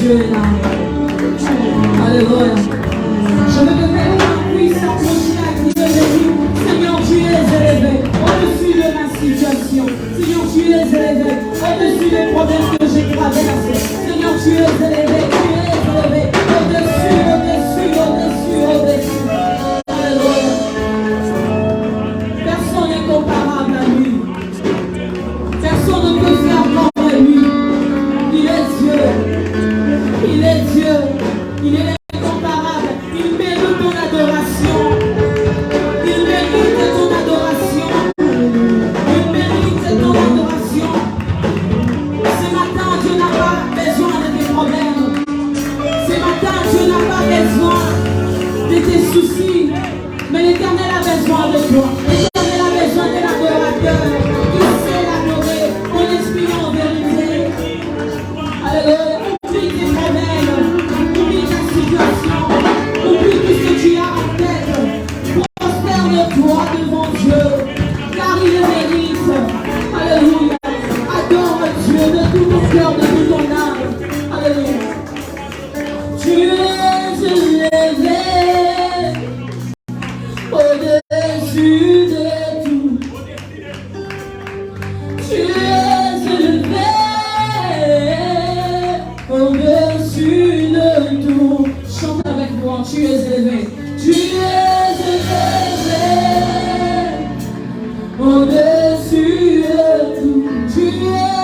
Dieu est là. Alléluia. Je veux que quelqu'un puisse s'approcher à qui de Jésus. Seigneur, tu es élevé au-dessus de ma situation. Seigneur, tu es élevé au-dessus des problèmes que j'ai traversés. Seigneur, tu es élevé au-dessus, au-dessus, au-dessus, au-dessus. Alléluia. Personne n'est comparable à lui. Personne ne peut faire comme lui. Il est Dieu. Il est Dieu. Il est incomparable. Il mérite ton adoration. Il mérite ton adoration. Il mérite ton adoration. Ce matin, Dieu n'a pas besoin de tes problèmes. Ce matin, Dieu n'a pas besoin de tes soucis. Mais l'Éternel a besoin de toi. L'Éternel a besoin de l'adorateur. Il sait l'adorer en esprit et en vérité. Alléluia. Oublie tes problèmes. Oublie ta situation. Oublie tout ce que tu as en tête. Prosterne-toi devant Dieu. Car il le mérite. Alléluia. Adore Dieu de tout ton cœur, de toute ton âme. Alléluia. Tu es élevé au-dessus de tout. Tu es élevé au-dessus de tout. Chante avec moi, tu es élevé. Tu es élevé au-dessus de tout. Tu es élevé au-dessus de tout. Tu es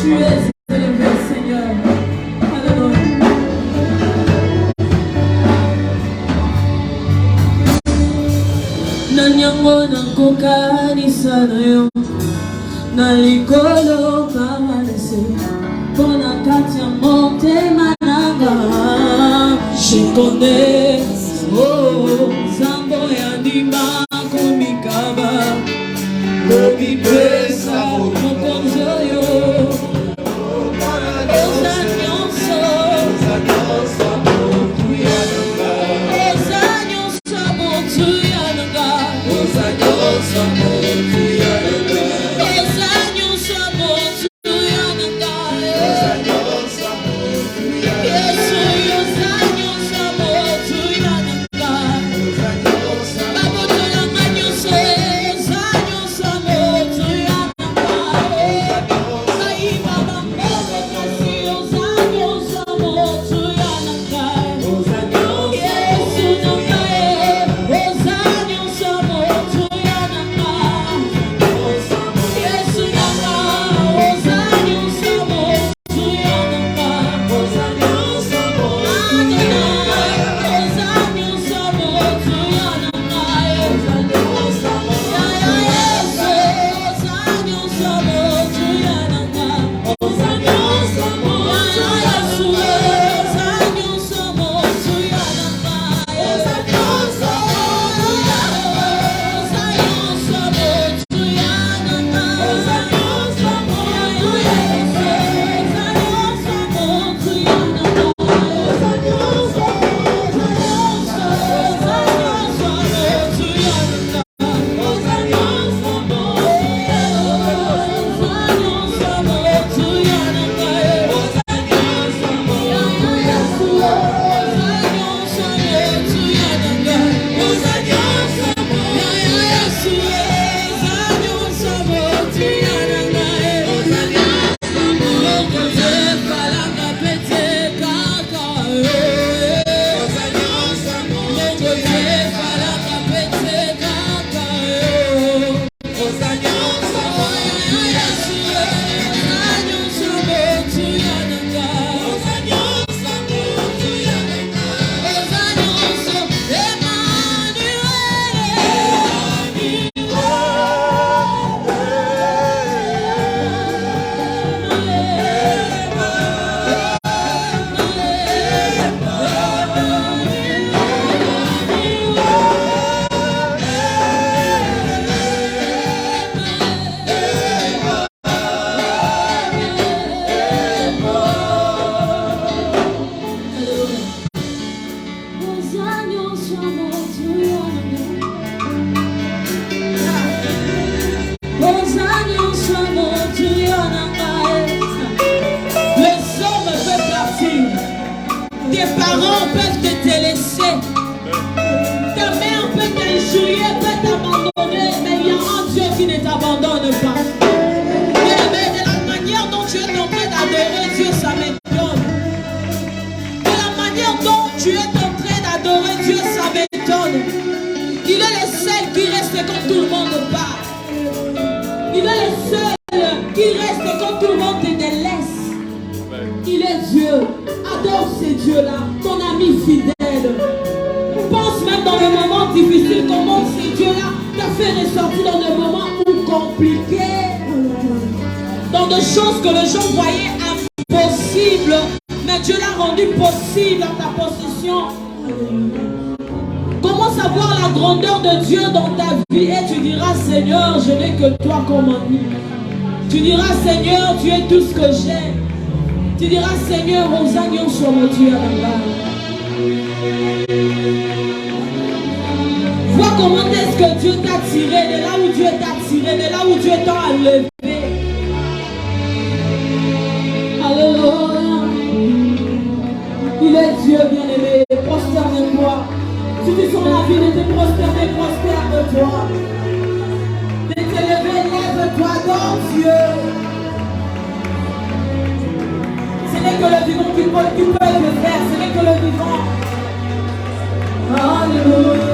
Yes, Tes parents peuvent te délaisser. Ta mère peut t'injurier, peut t'abandonner, mais il y a un Dieu qui ne t'abandonne pas. Mais de la manière dont tu es en train d'adorer Dieu, ça m'étonne. De la manière dont tu es en train d'adorer Dieu, ça m'étonne. Il est le seul qui reste quand tout le monde part. Il est le seul qui reste quand tout le monde te délaisse. Il est Dieu. Adore ces dieux-là, ton ami fidèle. Pense même dans les moments difficiles comment ces dieux-là t'a fait ressortir dans des moments compliqués. Dans des choses que les gens voyaient impossibles, mais Dieu l'a rendu possible dans ta possession. Commence à voir la grandeur de Dieu dans ta vie et tu diras, Seigneur, je n'ai que toi comme ami. Tu diras, Seigneur, tu es tout ce que j'ai. Tu diras, Seigneur, Rosagne sur mon Dieu là-bas. Vois comment est-ce que Dieu t'a tiré, de là où Dieu t'a tiré, de là où Dieu t'a enlevé. Alléluia. Il est Dieu bien-aimé, prosterne-toi. Si tu sens la vie de te prosterner, prosterne-toi. De te lever, lève-toi, adore Dieu. Ce n'est que le vivant qui peut le faire, ce n'est que le vivant. Alléluia.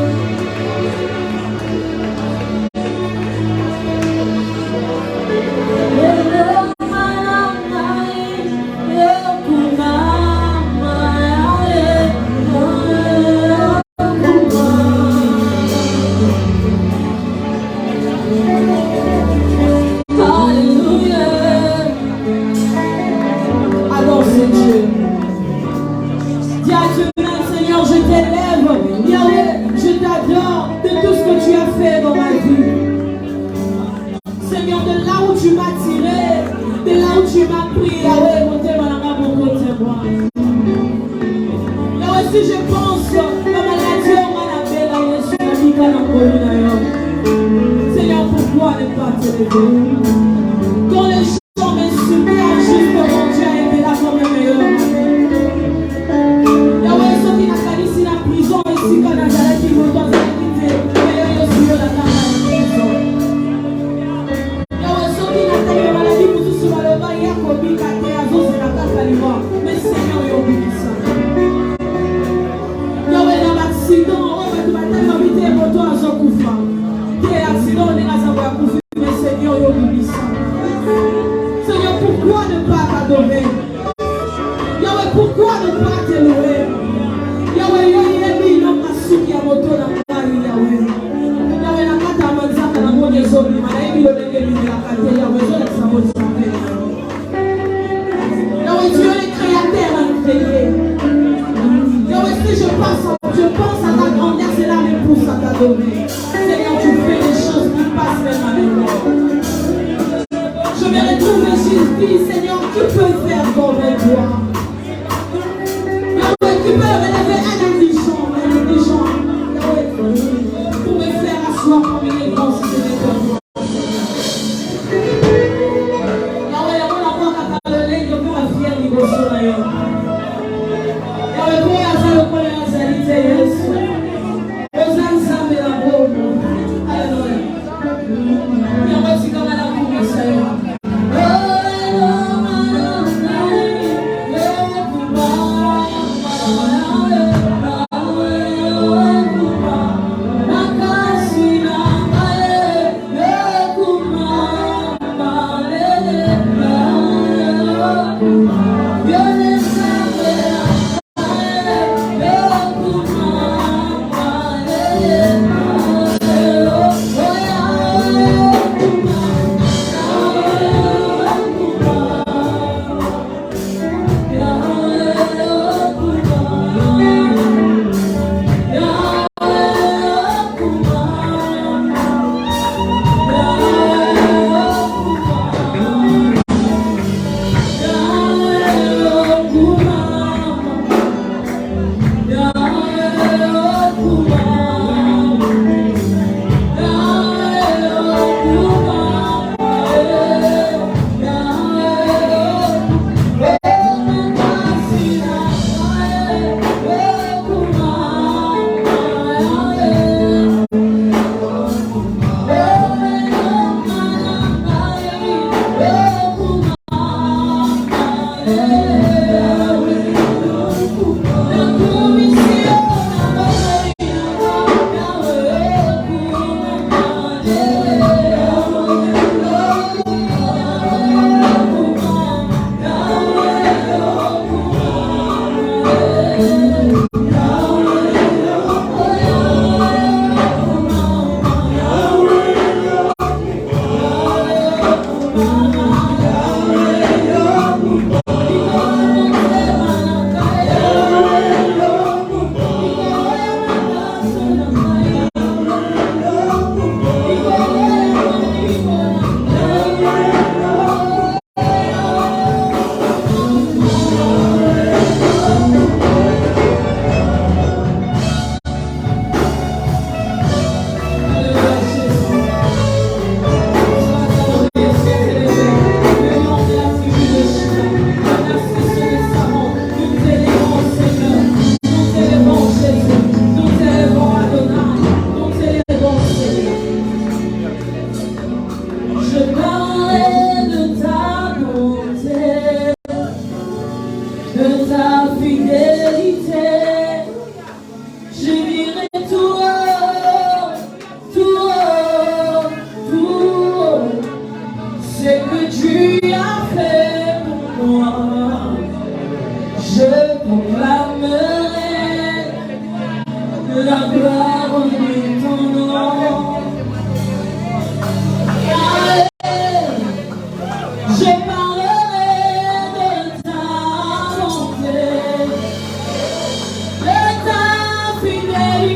Quand les gens m'insultaient à juste mon Dieu était là comme le meilleur. Yahweh, ceux qui n'ont pas ici la prison, ici quand Nazareth, qui vont dans la quitté, meilleur Yossio la prison. Yahweh, ceux qui n'ont pas eu maladie pour tout ce malheur, il y a Kobi, Kate, Azo, c'est la carte à l'Ivoire. Mais Seigneur, il y a oublié ça. Yahweh, dans l'accident, on va te battre, on va te battre, on va te battre. L'accident, on est là, ça va couper. Seigneur, pourquoi ne pas t'adorer? Yahweh, pourquoi ne pas te louer? Yahweh, il est mis l'homme à ceux qui a moto dans le Paris, Yahweh. Yahweh, la carte à Manzaka, la monnaie des hommes, il m'a dit le nez de la carte, Yahweh, je laisse sa moto s'appeler. Yahweh, tu es le créateur à nous créer. Yahweh, si je pense à ta grandeur, c'est là même pour ça t'adorer. Seigneur, tu fais des choses qui passent même avec moi. Je vais retrouver Jésus, Seigneur, qui peut faire comme toi. Yahweh, qui peut relever un indigent, Yahweh, pour me faire asseoir comme il est grand si ce n'est que toi. Yahweh, on a encore à parler de moi, fier du gosso d'ailleurs. Yahweh, pour y avoir le point de la salité, Yesu. Osan Zambe la boue. Alléluia. Yahweh, c'est comme à la boue, Seigneur. Oh,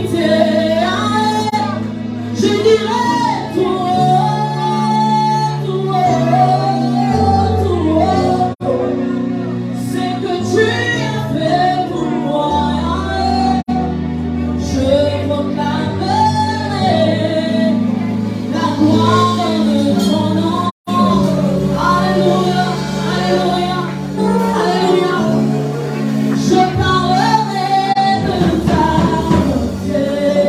vérité. Je dirai tout haut, tout haut, tout haut, c'est que tu as fait pour moi. Je proclamerai la gloire de ton nom. Alléluia, alléluia, alléluia. Je parlerai de ta bonté.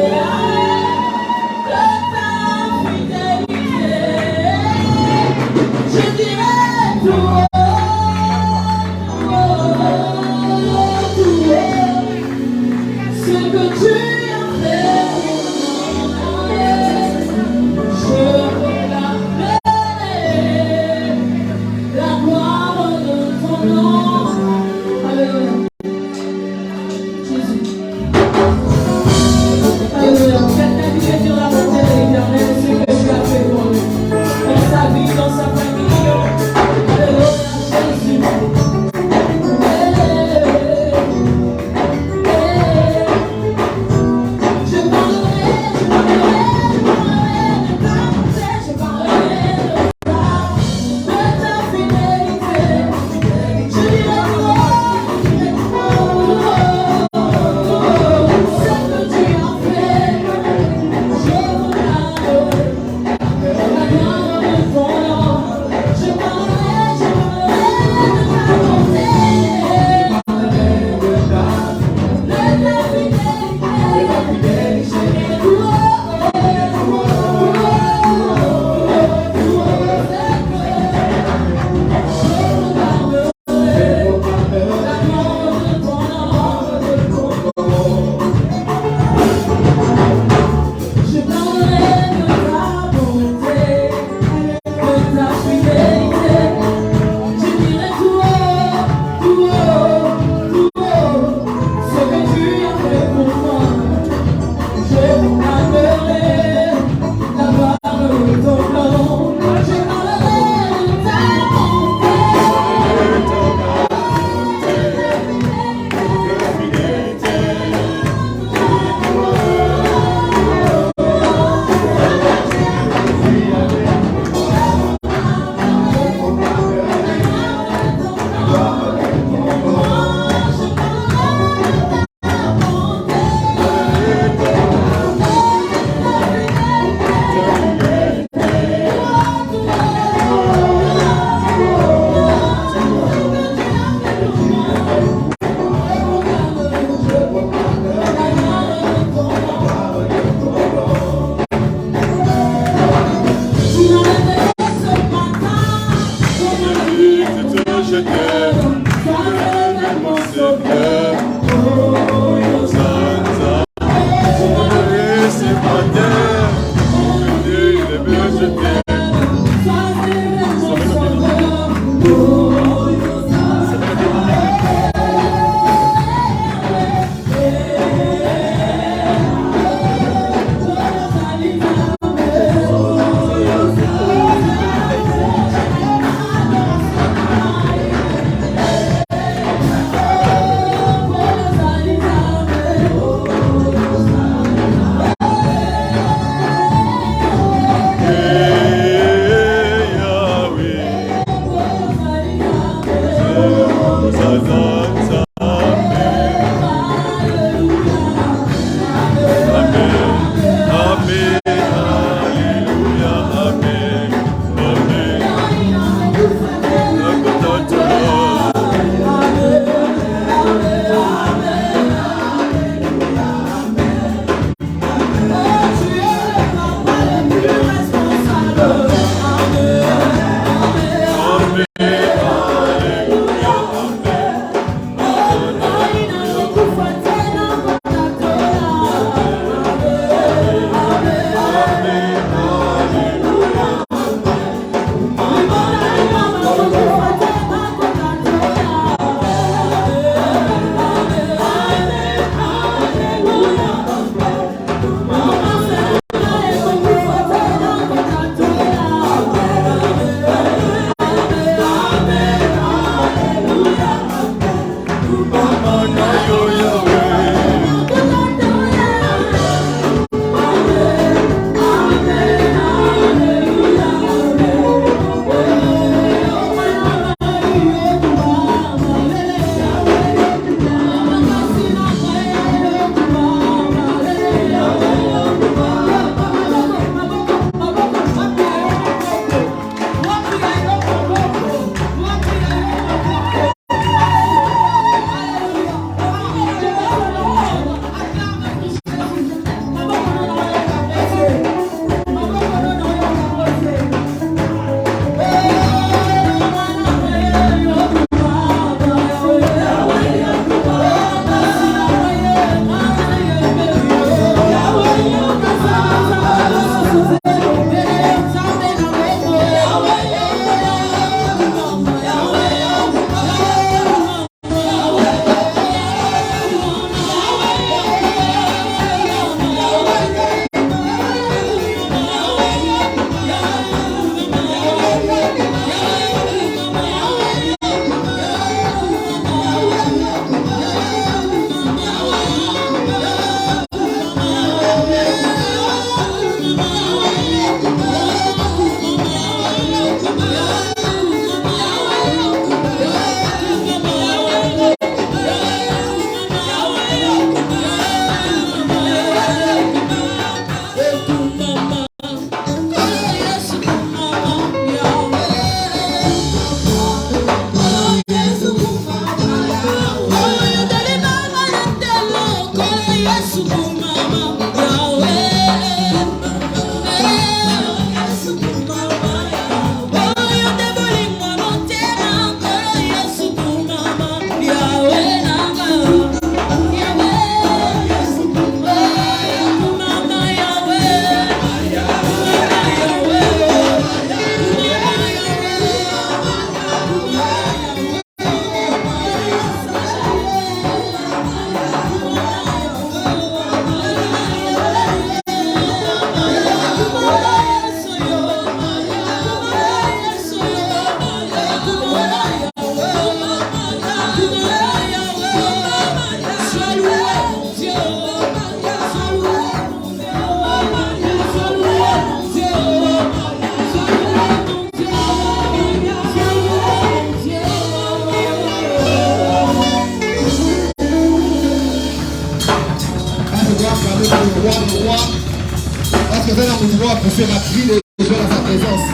Parce que c'est un pouvoir pour faire appuyer les gens à sa présence.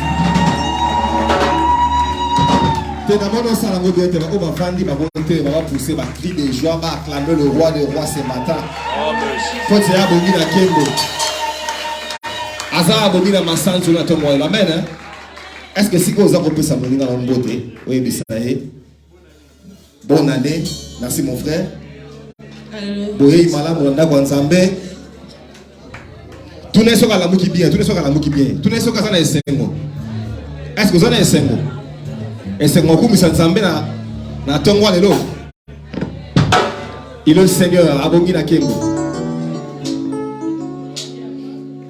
On va pousser ma cri de joie, va acclamer le roi des rois ce matin. Faut dire à Bogi la Kembo. Azar Bogi la Massan sur notre moyen. Amen. Est-ce que si vous avez pu s'abonner dans la beauté? Oui, mais ça y est. Bonne année. Merci mon frère. Boye Malam Randa Kwanzambe. Tout n'est pas la mouki bien. Tout n'est pas la mouki bien. Tout n'est pas la sengo. Est-ce que vous avez un sengo? Et c'est mon coup, mais ça ne na tongwa lelo. Il est le Seigneur, Abongina Kembo.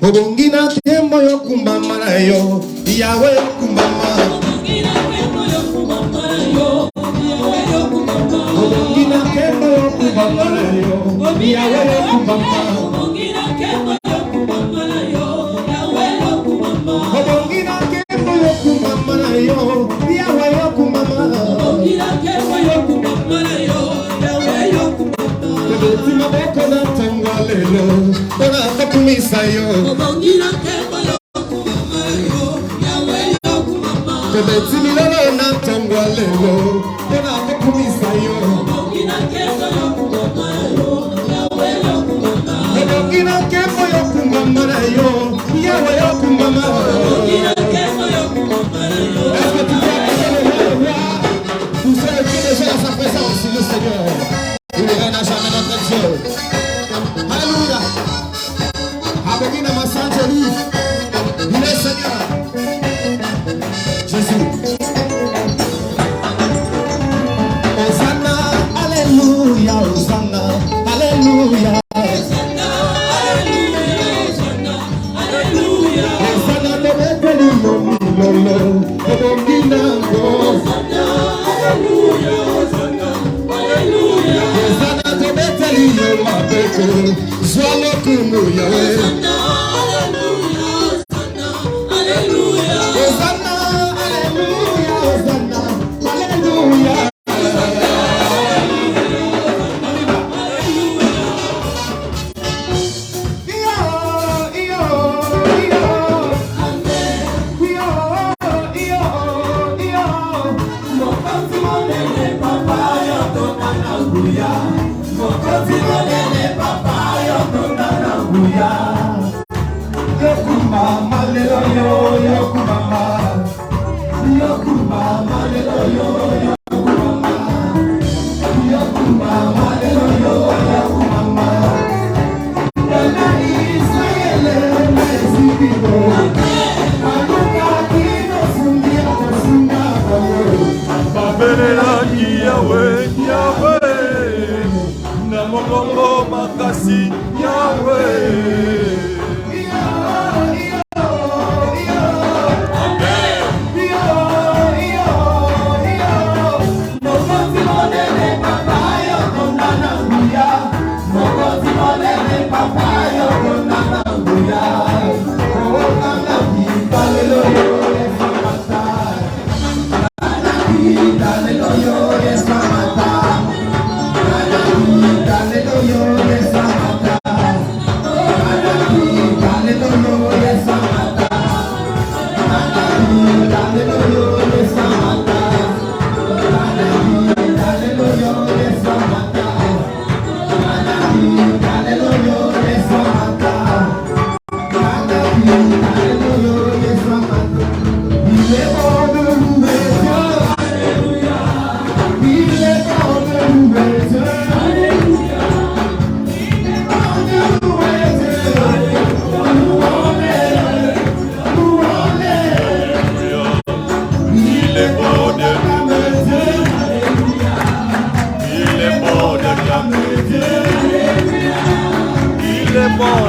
Obongina Kembo yo kumbama na yo, Yahweh yo kumbama. Obongina Kembo yo kumbama na yo, Yahweh yo kumbama. Obongina Kembo yo kumbama na yo, Yahweh yo kumbama. Obongina Kembo yo kumbama na yo, Yahweh yo kumbama. Obongina Kembo yo kumbama na yo. Le Seigneur, il ne règne jamais notre Dieu. Alléluia. Abogina Massangeli, il est Seigneur. Jésus. Hosanna, Alléluia, Hosanna, Alléluia. Hosanna, Alléluia, Hosanna, Alléluia. Hosanna, Alléluia, Alléluia. Hosanna, Alléluia, Hosanna. Swallow Kumu Yahweh. Alléluia, Alléluia, Hosanna, Alléluia, Hosanna, Alléluia. Hallelujah. Yeah.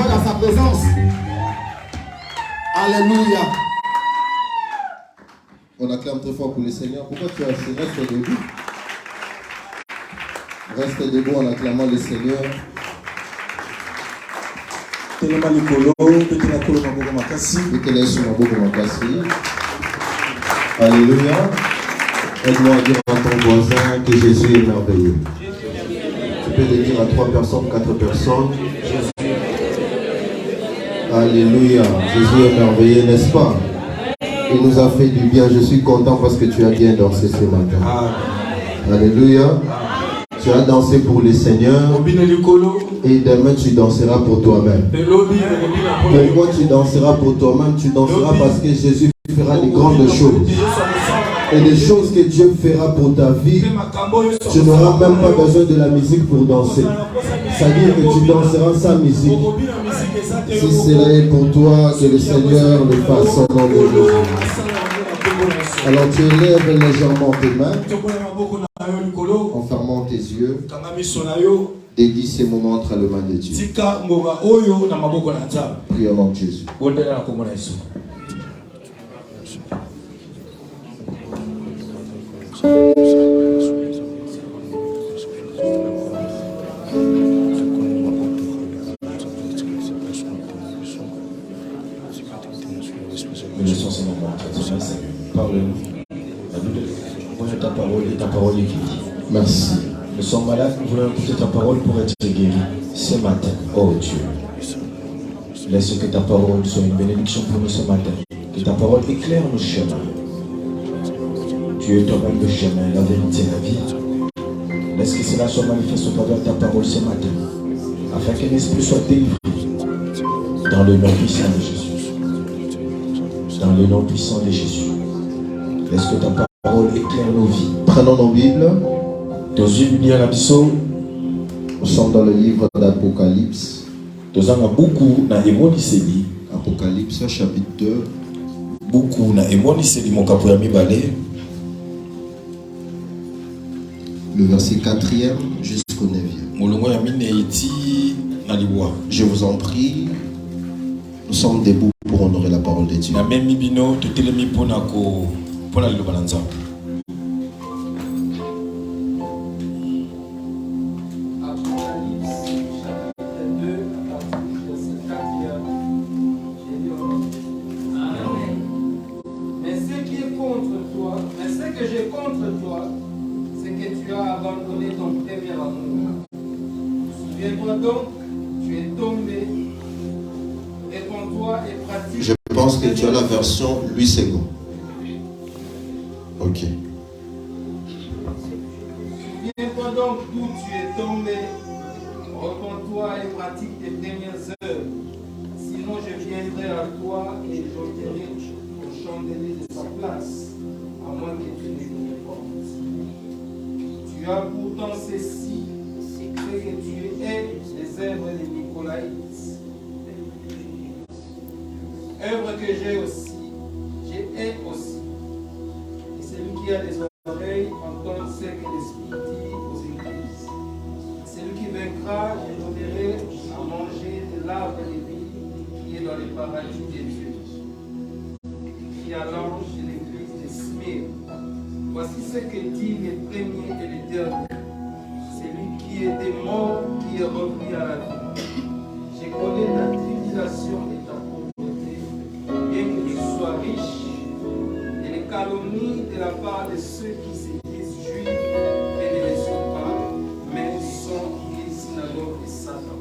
dans sa présence. Alléluia. On acclame très fort pour le Seigneur. Pourquoi tu as assis? Reste debout. Reste debout en acclamant le Seigneur. Alléluia. Aide-moi à dire à ton voisin que Jésus est merveilleux. Tu peux le dire à 3 personnes, 4 personnes. Alléluia. Jésus est merveilleux, n'est-ce pas? Il nous a fait du bien. Je suis content parce que tu as bien dansé ce matin. Alléluia. Tu as dansé pour le Seigneur. Et demain tu danseras pour toi-même. Pourquoi tu danseras pour toi-même? Tu danseras parce que Jésus fera de grandes choses. Et des choses que Dieu fera pour ta vie, tu n'auras même pas besoin de la musique pour danser. C'est-à-dire que tu danseras sans musique. Si cela est pour toi, que le Seigneur le fasse au nom de Jésus. Alors tu élèves légèrement tes mains, en fermant tes yeux, dédie ces moments entre les mains de Dieu. Prie au nom de Jésus. Ta parole et ta parole est guérie. Merci. Nous sommes malades, nous voulons écouter ta parole pour être guéris ce matin. Oh Dieu, laisse que ta parole soit une bénédiction pour nous ce matin. Que ta parole éclaire nos chemins. Tu es toi-même le chemin, la vérité et la vie. Laisse que cela soit manifeste au travers de ta parole ce matin, afin que l'esprit soit délivré dans le nom puissant de Jésus. Dans le nom puissant de Jésus. Laisse que ta parole éclaire nos vies. Prenons nos Bibles. Nous sommes dans le livre d'Apocalypse. Apocalypse chapitre 2. Le verset 4e jusqu'au 9e. Je vous en prie, nous sommes debout pour honorer la parole de Dieu. Je pense que tu as la version 8 secondes. Ok. Souviens-toi donc d'où tu es tombé. Repends-toi et pratique tes premières heures. Sinon, je viendrai à toi et j'ôterai le chandelier de sa place, à moins que tu ne le répondes. Tu as pourtant ceci, c'est que tu es les œuvres de Nicolaïtes. Œuvre que j'ai aussi, j'ai aussi. Et celui qui a des oreilles entend ce que l'Esprit dit aux églises. Celui qui vaincra, je donnerai à manger de l'arbre de vie qui est dans les paradis des dieux. Qui a l'ange de l'église de Smyrne. Voici ce que dit le premier et le dernier. Celui qui était mort, qui est revenu à la vie. Je connais ta tribulation et ta pauvreté, bien que tu sois riche, et les calomnies de la part de ceux qui se disent juifs et ne le sont pas, mais sont les synagogues de Satan.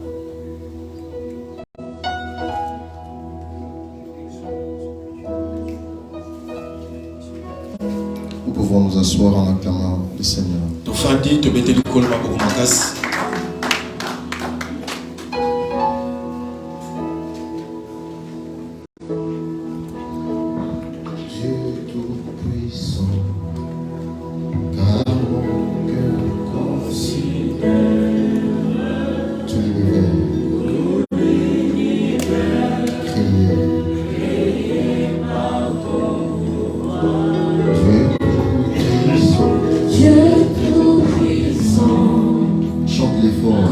Nous pouvons nous asseoir en acclamant le Seigneur. Chante les fort.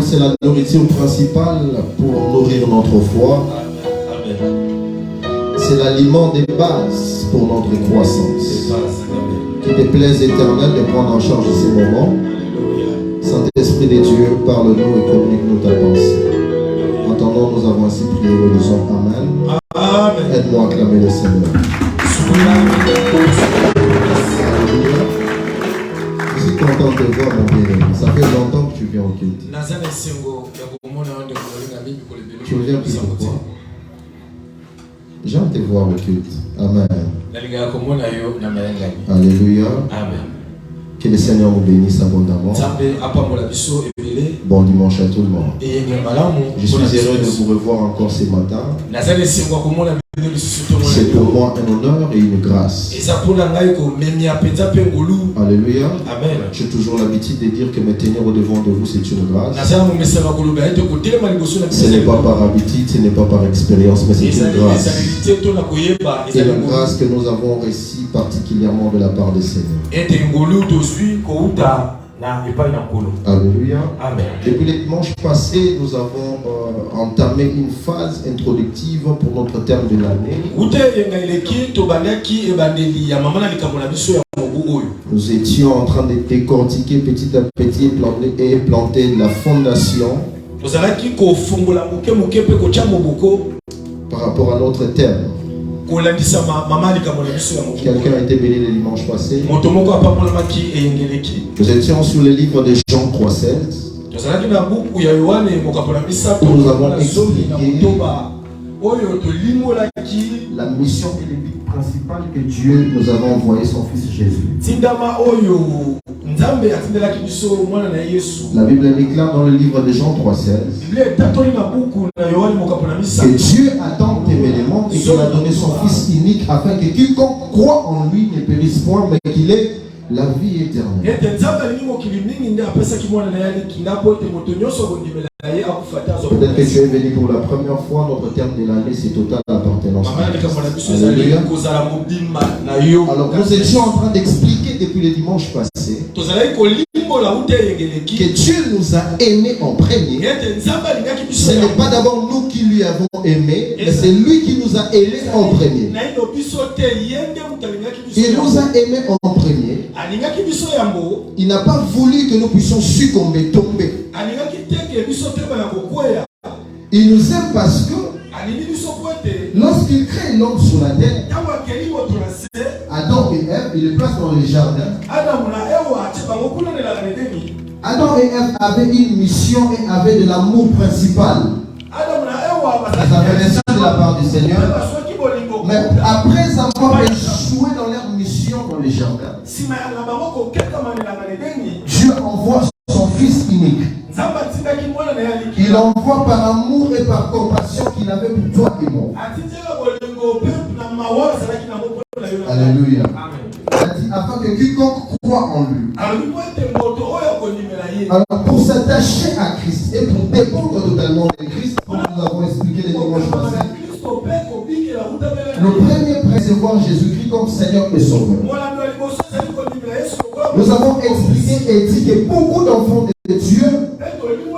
C'est la nourriture principale pour nourrir notre foi. C'est l'aliment des bases pour notre croissance. Qu'il te plaise éternel de prendre en charge ces moments. Saint-Esprit de Dieu, parle-nous et communique-nous ta pensée. Entendons, nous avons ainsi prié, nous disons Amen. Amen. Aide-moi à acclamer le Seigneur. Je suis content de te voir, mon bien-aimé. Ça fait longtemps que tu viens au culte. Tu reviens plus pourquoi? J'aime te voir au culte. Amen. Alléluia. Amen. Que le Seigneur nous bénisse abondamment. Bon dimanche à tout le monde. Je suis heureux de vous revoir encore ce matin. C'est pour moi un honneur et une grâce. Alléluia. Amen. J'ai toujours l'habitude de dire que me tenir au devant de vous, c'est une grâce. Ce n'est pas par habitude, ce n'est pas par expérience, mais c'est une grâce. C'est une grâce que nous avons reçue particulièrement de la part du Seigneur. Alléluia. Amen. Depuis le dimanche passé, nous avons entamé une phase introductive pour notre terme de l'année. Nous étions en train de décortiquer petit à petit et planter la fondation par rapport à notre terme. Quelqu'un a été béni le dimanche passé. Nous étions sur le livre de Jean 3,16. Nous avons expliqué la mission et le but principal que Dieu nous a envoyé son Fils Jésus. La Bible est claire dans le livre de Jean 3,16 que Dieu attend évidemment et qu'il a donné son Fils unique afin que quiconque croit en lui ne périsse point mais qu'il ait la vie éternelle. Peut-être que tu es venu pour la première fois, notre terme de l'année c'est total appartenance. Alléluia. Alors nous étions en train d'expliquer depuis le dimanche passé que Dieu nous a aimés en premier. Ce n'est pas d'abord nous qui lui avons aimé, mais c'est lui qui nous a aimés en premier. Il nous a aimés en premier. Il n'a pas voulu que nous puissions succomber, tomber. Il nous aime parce que lorsqu'il crée l'homme sur la terre, Adam et Ève, il les place dans les jardins. Adam et Ève avaient une mission et avaient de l'amour principal. Ils avaient reçu de la part du Seigneur. Mais après avoir échoué dans leur mission dans les jardins, Dieu envoie son Fils unique. Il envoie par amour et par compassion qu'il avait pour toi et moi. Alléluia. Il a dit afin que quiconque croit en lui. Alors pour s'attacher à Christ et pour dépendre totalement de Christ, comme nous avons expliqué les dimanches passés, le premier préservoir Jésus-Christ comme Seigneur et Sauveur. Nous avons expliqué et dit que beaucoup d'enfants de Dieu,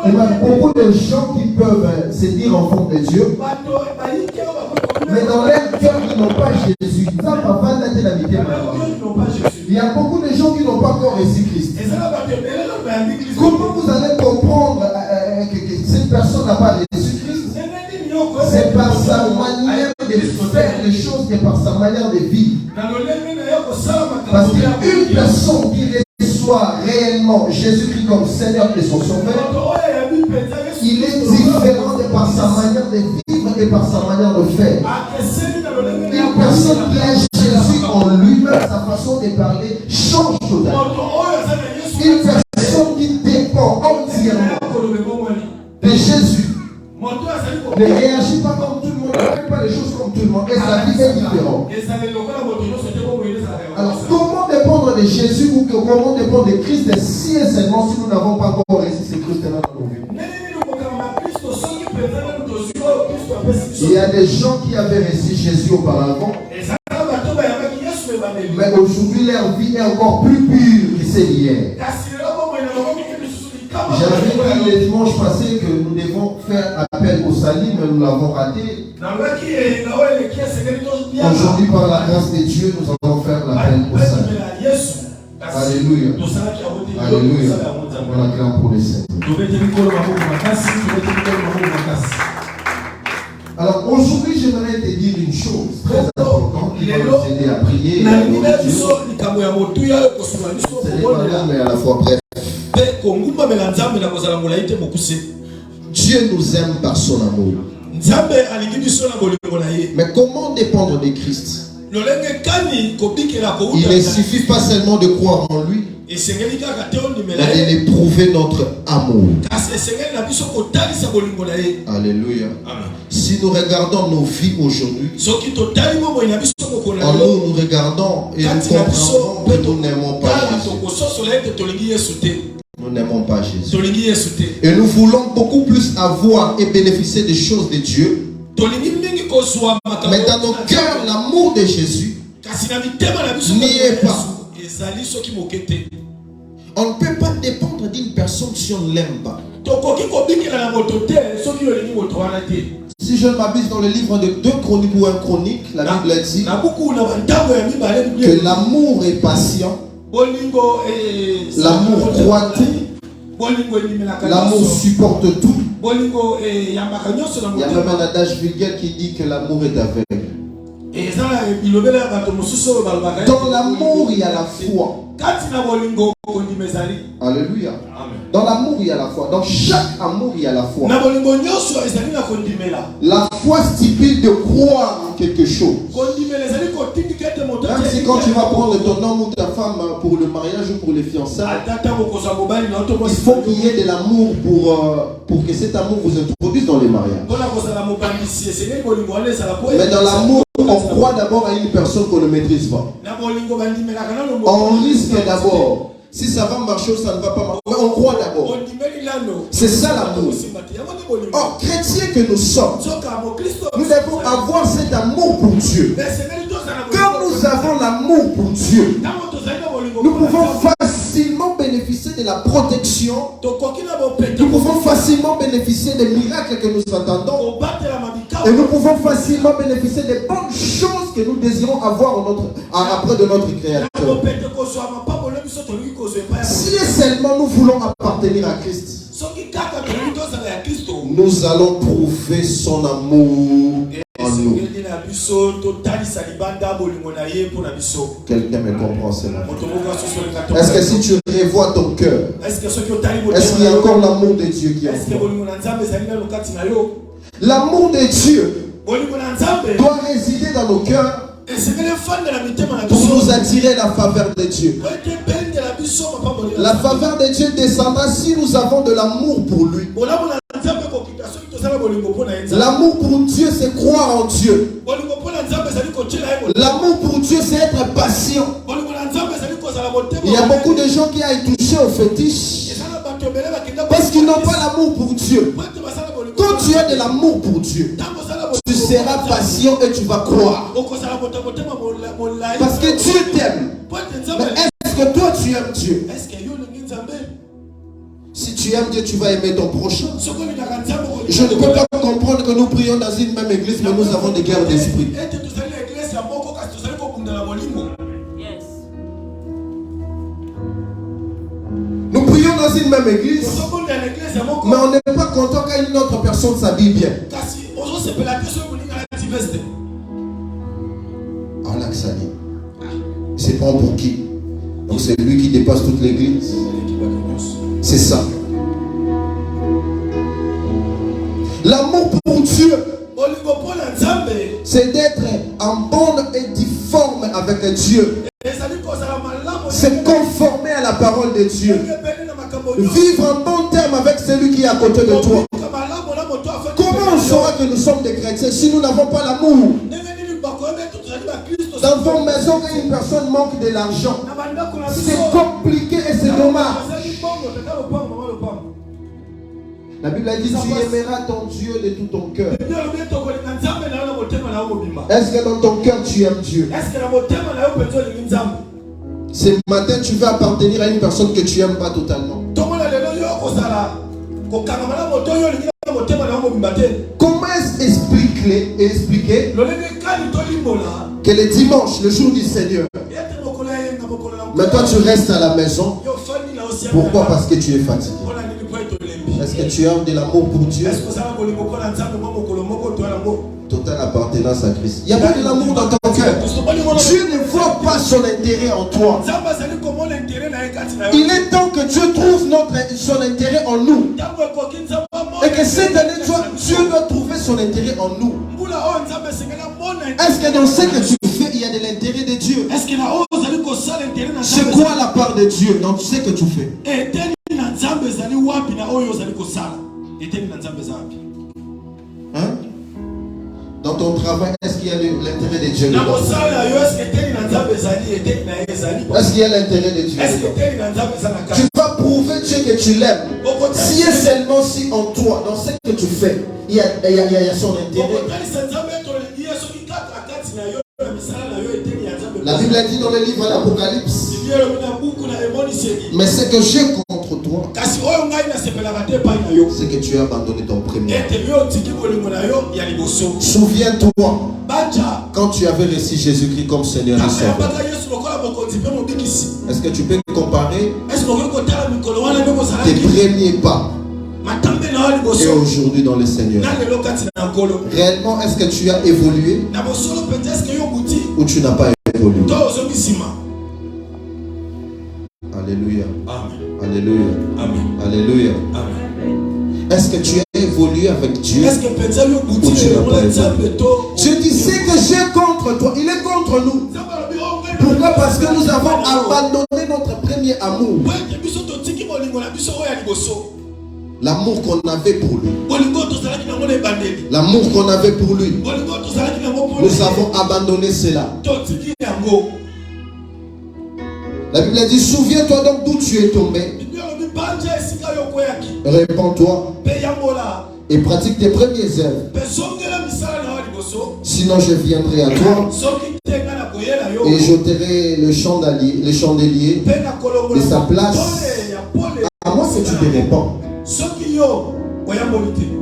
et même beaucoup de gens qui peuvent se dire enfants de Dieu, mais dans leur cœur ils n'ont pas Jésus. Il y a beaucoup de gens qui n'ont pas encore reçu Christ. Comment vous allez comprendre que cette personne n'a pas reçu Christ? C'est par sa manière de faire les choses et par sa manière de vivre. Parce qu'une personne qui reçoit réellement Jésus-Christ comme Seigneur et son Sauveur, il est différent de par sa manière de vivre et par sa manière de faire. Une personne qui a Jésus en lui-même, sa façon de parler change totalement. Une personne qui dépend entièrement de Jésus ne réagit pas comme tout le monde, ne fait pas les choses comme tout le monde, et sa vie est différente. Alors, comment dépendre de Jésus ou comment dépendre de Christ si et seulement si nous n'avons pas encore reçu ce Christ dans nos vies? Il y a des gens qui avaient reçu Jésus auparavant, mais aujourd'hui leur vie est encore plus pure que celle d'hier. J'avais dit le dimanche passé que nous devons faire appel au salut, mais nous l'avons raté. Aujourd'hui, par la grâce de Dieu, nous allons faire l'appel au salut. Alléluia. Alléluia. On acclame pour les saints. Alors aujourd'hui, j'aimerais te dire une chose très importante qui va nous aider à prier. C'est pas mais à la fois bref. Dieu nous aime par son amour. Mais comment dépendre de Christ? Il ne suffit pas seulement de croire en lui, mais de l'éprouver notre amour. Alléluia. Si nous regardons nos vies aujourd'hui, en nous regardons et nous comprenons que nous n'aimons pas Jésus. Nous n'aimons pas Jésus. Et nous voulons beaucoup plus avoir et bénéficier des choses de Dieu. Mais dans nos cœurs, l'amour de Jésus n'y est pas. On ne peut pas dépendre d'une personne si on ne l'aime pas. Si je ne m'abuse dans le livre de 2 Chroniques ou 1 Chronique, la Bible dit que l'amour est patient, l'amour croit tout, l'amour supporte tout. Il y a même un adage vulgaire qui dit que l'amour est aveugle. Dans l'amour, il y a la foi. Alléluia. Dans l'amour, il y a la foi. Dans chaque amour, il y a la foi. La foi stipule de croire en quelque chose. Même si quand tu vas prendre ton homme ou ta femme pour le mariage ou pour les fiançailles, il faut qu'il y ait de l'amour pour que cet amour vous introduise dans les mariages. Mais dans l'amour, on croit d'abord à une personne qu'on ne maîtrise pas. On risque d'abord. Si ça va marcher ou ça ne va pas marcher, on croit d'abord. C'est ça l'amour. Or, chrétiens que nous sommes, nous devons avoir cet amour pour Dieu. Quand nous avons l'amour pour Dieu, nous pouvons facilement bénéficier bénéficier de la protection. Nous pouvons facilement bénéficier des miracles que nous attendons. Et nous pouvons facilement bénéficier des bonnes choses que nous désirons avoir après de notre Créateur. Si seulement nous voulons appartenir à Christ, nous allons prouver son amour en nous. Quelqu'un me comprend cela? Est-ce que si tu revois ton cœur, est-ce qu'il y a encore l'amour de Dieu qui est en toi? L'amour de Dieu doit résider dans nos cœurs pour nous attirer la faveur de Dieu. La faveur de Dieu descendra si nous avons de l'amour pour lui. L'amour pour Dieu, c'est croire en Dieu. L'amour pour Dieu, c'est être patient. Il y a beaucoup de gens qui aillent toucher au fétiche parce qu'ils n'ont pas l'amour pour Dieu. Quand tu as de l'amour pour Dieu, tu seras patient et tu vas croire. Parce que Dieu t'aime. Mais est-ce que toi tu aimes Dieu? Si tu aimes Dieu, tu vas aimer ton prochain. Je ne peux pas comprendre que nous prions dans une même église, mais nous avons des guerres d'esprit. Nous prions dans une même église, mais on n'est pas content quand une autre personne s'habille bien. Allah Sali. C'est pas pour qui? Donc c'est lui qui dépasse toute l'église. C'est ça. L'amour pour Dieu, c'est d'être en bonne et difforme avec Dieu. C'est conformer à la parole de Dieu. Vivre en bon terme avec celui qui est à côté de toi. Comment on saura que nous sommes des chrétiens si nous n'avons pas l'amour? Dans vos maisons, quand une personne manque de l'argent, c'est compliqué et c'est dommage. La Bible a dit: tu aimeras ton Dieu de tout ton cœur. Est-ce que dans ton cœur tu aimes Dieu? Ce matin tu veux appartenir à une personne que tu n'aimes pas totalement. Comment expliquer que le dimanche, le jour du Seigneur, mais toi tu restes à la maison? Pourquoi? Parce que tu es fatigué. Est-ce que tu as de l'amour pour Dieu? Totale appartenance à Christ. Il n'y a pas de l'amour dans ton cœur. Dieu ne voit pas son intérêt en toi. Il est temps que Dieu trouve son intérêt en nous. Et que cette année, Dieu doit trouver son intérêt en nous. Est-ce que dans ce que tu fais, il y a de l'intérêt de Dieu? C'est quoi la part de Dieu dans ce que tu fais? Hein? Dans ton travail, est-ce qu'il y a l'intérêt de Dieu? Est-ce qu'il y a l'intérêt de Dieu? Tu vas prouver Dieu que tu l'aimes. Si et seulement si en toi, dans ce que tu fais, il y a son intérêt. La Bible a dit dans le livre de l'Apocalypse: mais ce que j'ai contre toi, c'est que tu as abandonné ton premier. Souviens-toi quand tu avais reçu Jésus-Christ comme Seigneur et Sauveur. Est-ce que tu peux comparer tes premiers pas et aujourd'hui dans le Seigneur? Réellement, est-ce que tu as évolué ou tu n'as pas évolué? Alléluia. Alléluia. Alléluia. Est-ce que tu as évolué avec Dieu ou tu n'as pas évolué? Dieu dit: ce que j'ai contre toi, il est contre nous. Pourquoi? Parce que nous avons abandonné notre premier amour. L'amour qu'on avait pour lui. L'amour qu'on avait pour lui. Nous avons abandonné cela. La Bible dit: souviens-toi donc d'où tu es tombé. Répands-toi et pratique tes premières œuvres. Sinon je viendrai à toi et j'ôterai le chandelier de sa place tu te répands.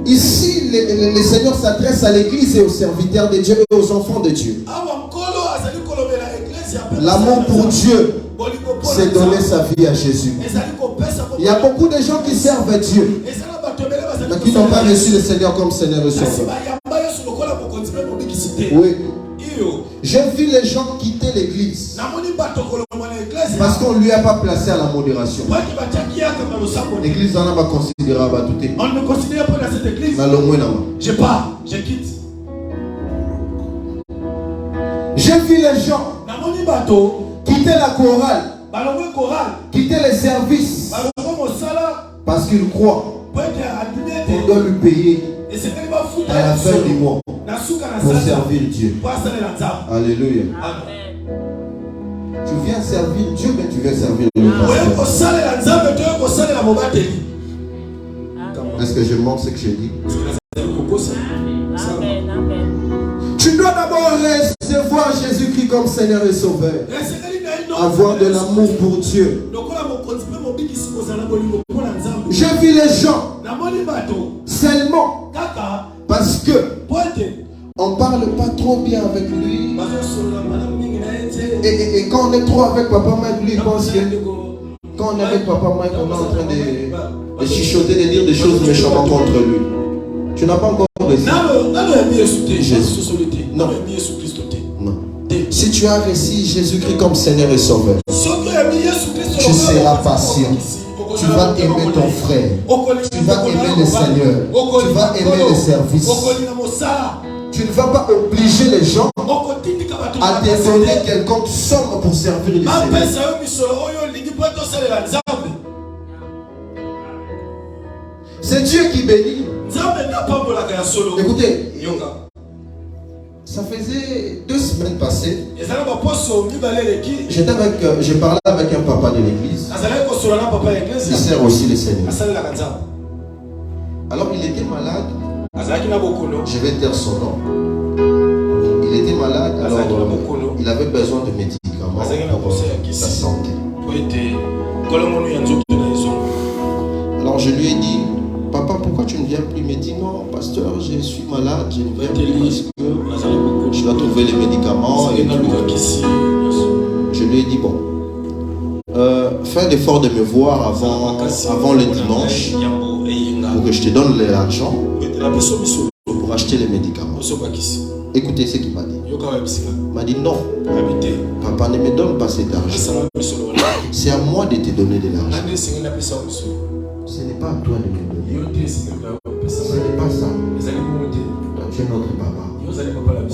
Ici, le Seigneur s'adresse à l'église et aux serviteurs de Dieu et aux enfants de Dieu. L'amour pour Dieu, c'est donner sa vie à Jésus. Il y a beaucoup de gens qui servent Dieu, mais qui n'ont pas reçu le Seigneur comme Seigneur et Sauveur. Oui. J'ai vu les gens quitter l'église parce qu'on ne lui a pas placé à la modération. L'église en a pas considéré. On ne considère pas dans cette église. Je pars, je quitte. J'ai vu les gens quitter la chorale, quitter les services parce qu'ils croient qu'on doit lui payer à la fin du mois pour servir Dieu. Alléluia. Tu viens servir Dieu, mais tu viens servir le pasteur. Est-ce que je montre ce que je dis? Tu dois d'abord recevoir Jésus-Christ comme Seigneur et Sauveur. Avoir de l'amour pour Dieu. J'ai vu les gens seulement parce que on ne parle pas trop bien avec lui. Et quand on est trop avec Papa Mike, lui il pense que quand on est avec Papa Mike, on est en train de chichoter, de dire des choses méchantes contre lui. Tu n'as pas encore reçu Jésus. Non. Non. Si tu as reçu Jésus-Christ comme Seigneur et Sauveur, tu seras patient. Tu vas aimer ton frère. Tu vas aimer le Seigneur. Tu vas aimer le service. Tu ne vas pas obliger les gens à te donner quelconque somme pour servir le Seigneur. C'est Dieu qui bénit. Écoutez, ça faisait 2 semaines passées. Je parlais avec un papa de l'église. Il sert aussi le Seigneur. Alors il était malade. Je vais taire son nom. Il était malade, alors il avait besoin de médicaments pour sa santé. Alors je lui ai dit, papa, pourquoi tu ne viens plus? Il me dit, non, pasteur, je suis malade, je ne viens plus parce que je dois trouver les médicaments. Et je lui ai dit, bon, fais l'effort de me voir avant le dimanche pour que je te donne l'argent pour acheter les médicaments. Écoutez ce qu'il m'a dit. Il m'a dit, non, papa, ne me donne pas cet argent. C'est à moi de te donner de l'argent. Ce n'est pas à toi de me donner. Ce n'est pas ça. Tu es notre papa.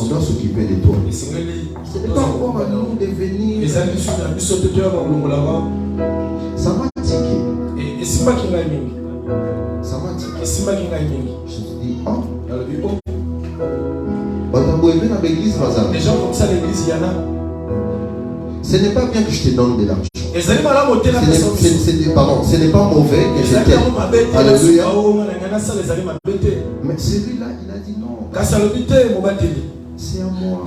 On doit s'occuper de toi. Ce n'est pas encore à nous de venir. Ça m'a tiqué. Ça m'a tiqué. Je te dis, oh. Les gens comme ça, l'église, il y en a. Ce n'est pas bien que je te donne de l'argent. Ce n'est pas mauvais que je t'aide. Alléluia. Mais celui-là, il a dit non. C'est à moi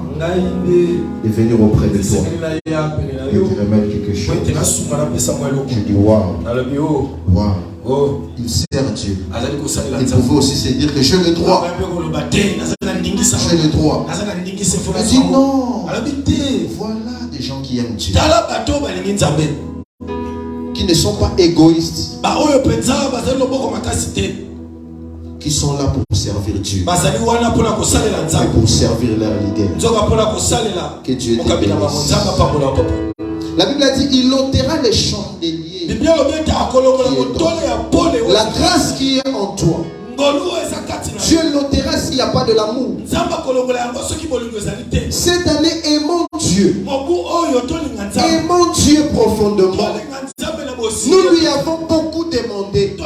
de venir auprès de toi et de remettre quelque chose. Je dis waouh. Waouh. Il sert Dieu. Il pouvait aussi se dire que j'ai le droit. J'ai le droit. Il dit non. Voilà des gens qui aiment Dieu, qui ne sont pas égoïstes, qui sont là pour servir Dieu et pour servir leur leader. Que Dieu te bénisse. La Bible a dit, il ôtera les chandeliers. La grâce qui est en toi, Dieu l'ôtera s'il n'y a pas de l'amour. Cette année, aimons Dieu. Aimons Dieu profondément. Nous lui avons beaucoup demandé.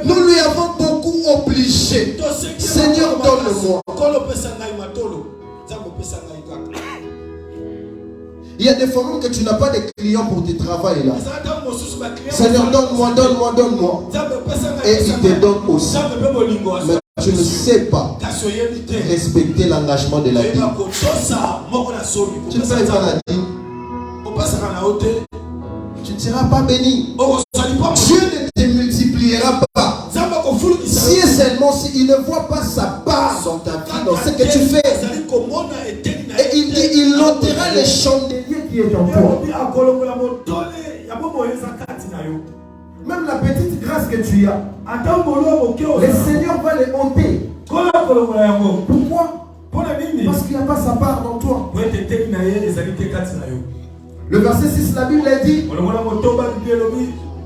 Nous lui avons beaucoup obligé. Seigneur, donne-moi. Il y a des fois même que tu n'as pas de clients pour tes travails là. Seigneur, donne-moi. Et il te donne aussi. Mais tu ne sais pas respecter l'engagement de la vie. Tu ne sais pas la dîme. Tu ne seras pas béni. Dieu ne te multipliera verra pas. Si et seulement s'il ne voit pas sa part dans ta vie, dans ce que tu fais. Et il dit, il ôtera les chandeliers qui est en toi. Même la petite grâce que tu as, le Seigneur va les ôter. Pourquoi? Parce qu'il n'y a pas sa part dans toi. Le verset 6, la Bible a dit,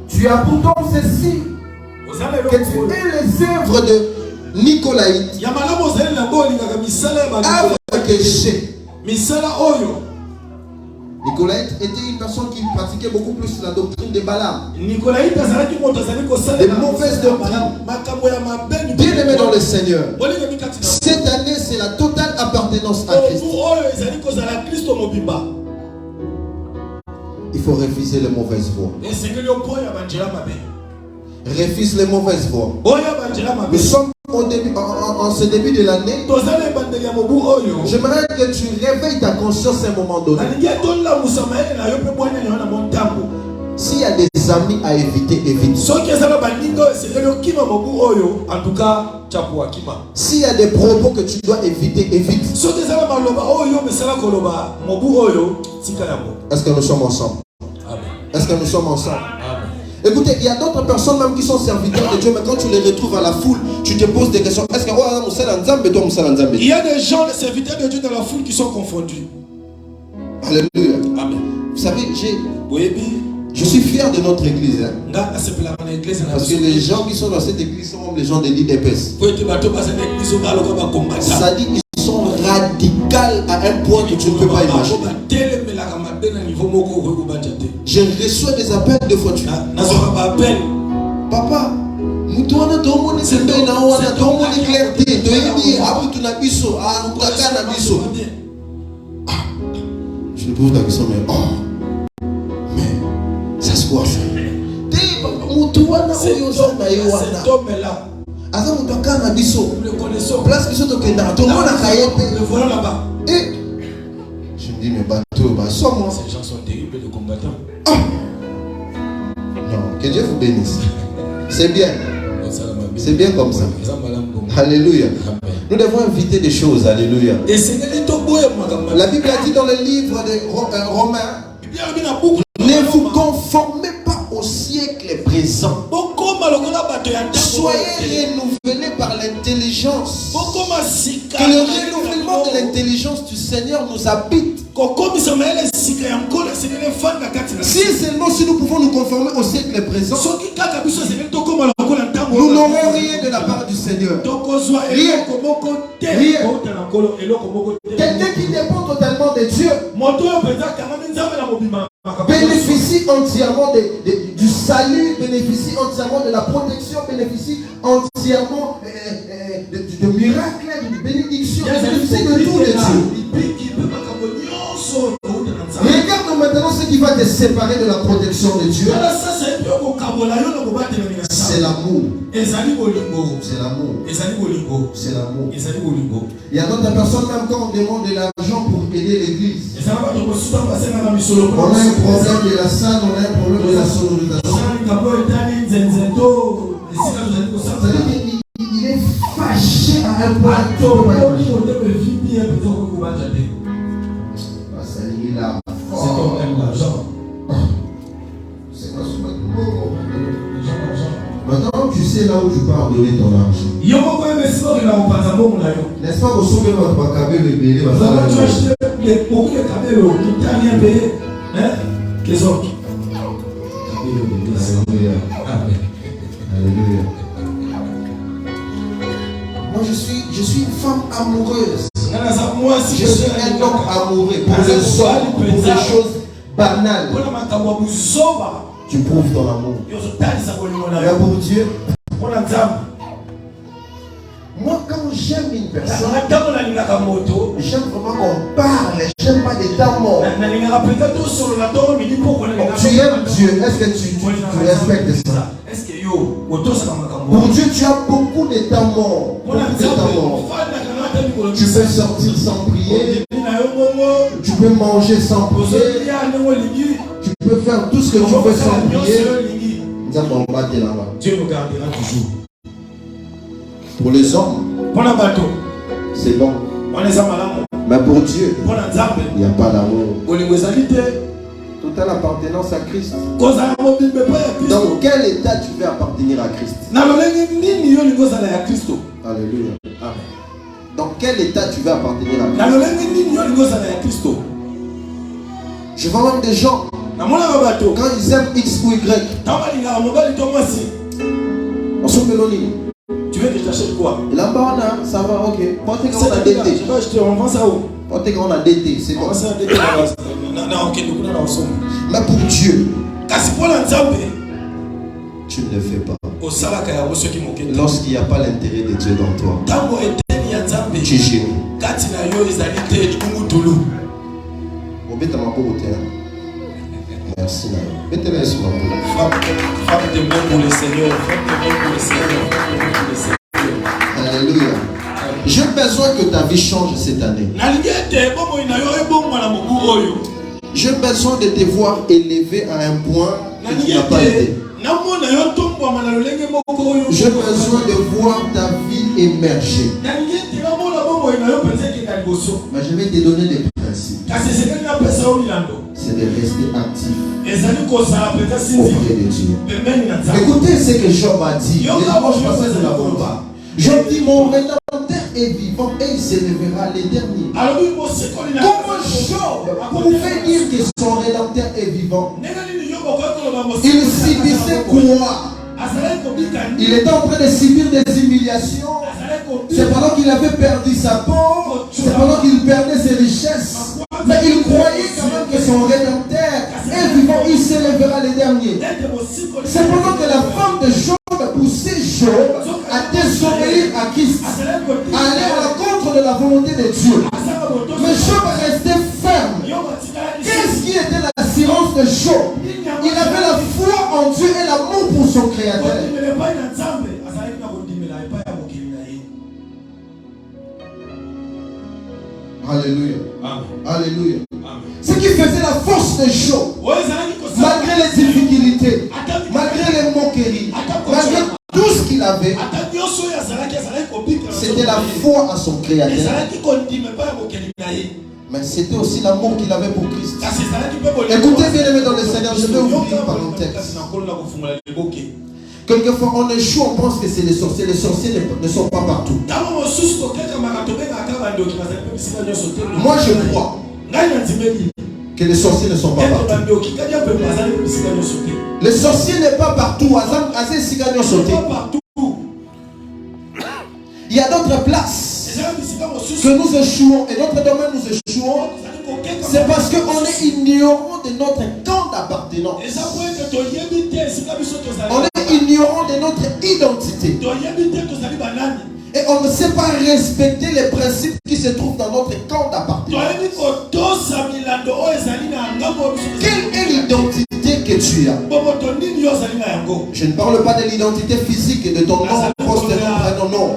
tu as pourtant ceci, que tu aies les œuvres de Nicolaïte, œuvres que j'ai. Nicolaïte était une personne qui pratiquait beaucoup plus la doctrine de Balaam. Des mauvaises doctrines. Bien aimé dans le Seigneur, cette année c'est la totale appartenance à Christ. Il faut refuser les mauvaises voies. Refuse les mauvaises voies. Nous sommes en ce début de l'année. J'aimerais que tu réveilles ta conscience à un moment donné. S'il y a des amis à éviter, évite. S'il y a des propos que tu dois éviter, évite. Est-ce que nous sommes ensemble? Est-ce que nous sommes ensemble? Écoutez, il y a d'autres personnes même qui sont serviteurs de Dieu, mais quand tu les retrouves à la foule, tu te poses des questions. Est-ce que il y a des gens, les serviteurs de Dieu dans la foule qui sont confondus. Alléluia. Amen. Vous savez, je suis fier de notre église. Hein? Parce que les gens qui sont dans cette église sont les gens de l'IDPS. Ça dit qu'ils sont radicaux à un point que tu ne peux pas imaginer. Je reçois des appels de fois. Papa, nous devons clarté. Je ne pose la question, mais ça se quoi ça? Je me dis, mais bateau, somme-moi. Ces gens sont terribles de combattants. Non, que Dieu vous bénisse. C'est bien. C'est bien comme ça. Alléluia. Nous devons inviter des choses. Alléluia. La Bible a dit dans le livre de Romains, ne vous conformez pas au siècle présent. Soyez renouvelés par l'intelligence. Que le renouvellement de l'intelligence du Seigneur nous habite. Si seulement si nous pouvons nous conformer au siècle présent, nous n'aurons rien de la part du Seigneur. Rien. Rien. Quelqu'un qui dépend totalement de Dieu bénéficie entièrement du salut, bénéficie entièrement de la protection, bénéficie entièrement de miracles, de bénédiction, bénéficie de tout de Dieu. Regarde maintenant ce qui va te séparer de la protection de Dieu. C'est l'amour. C'est l'amour. C'est l'amour. Il y a d'autres personnes, même quand on demande de l'argent pour aider l'église, on a un problème de la salle, on a un problème de la sonorisation. Il est fâché à un point. C'est comme l'argent. Maintenant, tu sais là où tu peux en donner ton argent. N'est-ce pas que vous savez votre cabine de payer? Alléluia. Moi, je suis une femme amoureuse. Je suis un homme amoureux pour les hommes, pour les choses banales. Tu prouves ton amour. Mais pour Dieu, moi quand j'aime une personne, j'aime vraiment qu'on parle, j'aime pas des temps morts. Tu aimes Dieu, est-ce que tu respectes ça? Pour Dieu, tu as beaucoup de temps morts. Tu peux sortir sans prier. Tu peux manger sans prier. Tu peux faire tout ce que tu veux sans prier. Dieu nous gardera toujours. Pour les hommes, Pour un bateau, c'est bon. on est malades. Mais pour Dieu, Pour un zambe, il n'y a pas d'amour. on est aux invités. Totale appartenance à Christ. Cause à un mobile, mais pas à Christ. Dans quel état tu veux appartenir à Christ? Alléluia. Amen. Dans quel état tu veux appartenir à Christ? Je vois même des gens, quand ils aiment X ou Y, on se mélodie. Tu veux que je t'achète quoi? Et là-bas, ça va, ok. Portez quand on a Je DT. vais acheter, on vend ça où? Portez quand on a DT, c'est On bon. vend ça à DT. Non, ok, nous prenons ensemble. Mais pour Dieu, Kasi pour l'ensemble, tu ne le fais pas. au salaka ya ceux qui m'occupent. Lorsqu'il n'y a pas l'intérêt de Dieu dans toi, Tango eteni ya nzambe. tu gémis. Kati na yo ezali te likungu tulu. Merci. Mettez-le sur ma boule. Frappe de main pour le Seigneur. Frappe de main pour le Seigneur. Frappe de main pour le Seigneur. Alléluia. J'ai besoin que ta vie change cette année. J'ai besoin de te voir élevé à un point que tu n'as pas été. J'ai besoin de voir ta vie émerger. Mais je vais te donner des principes. C'est de rester actif auprès de Dieu. Écoutez ce que Job a dit. Job dit, mon rédempteur est vivant et il s'élèvera les derniers. Comment Job pouvait dire que son rédempteur est vivant? Il subissait quoi? Il était en train de subir des humiliations. C'est pendant qu'il avait perdu sa peau. C'est pendant qu'il perdait ses richesses. Mais il croyait quand même que son rédempteur est vivant. Il s'élèvera les derniers. C'est pendant que la femme de Job poussait Job à désobéir à Christ, à aller à l'encontre de la volonté de Dieu. Mais Job restait ferme. Qu'est-ce qui était l'assurance de Job? Il avait la foi en Dieu et l'amour pour son Créateur. Alléluia. Alléluia. Ce qui faisait la force de Job, malgré les difficultés, malgré les moqueries, malgré tout ce qu'il avait, c'était la foi à son Créateur. Mais c'était aussi l'amour qu'il avait pour Christ. Écoutez bien aimé dans le Seigneur, je vais ouvrir une parenthèse. Quelquefois on échoue, on pense que c'est les sorciers. Les sorciers ne sont pas partout. Moi je crois que les sorciers ne sont pas partout. Les sorciers n'est pas partout. Il y a d'autres places que nous échouons et notre domaine nous échouons. C'est parce qu'on est ignorant de notre camp d'appartenance. On est ignorant de notre identité. Et on ne sait pas respecter les principes qui se trouvent dans notre camp d'appartenance. Quelle est l'identité que tu as? Je ne parle pas de l'identité physique de ton nom, poste, nom, prénom, non.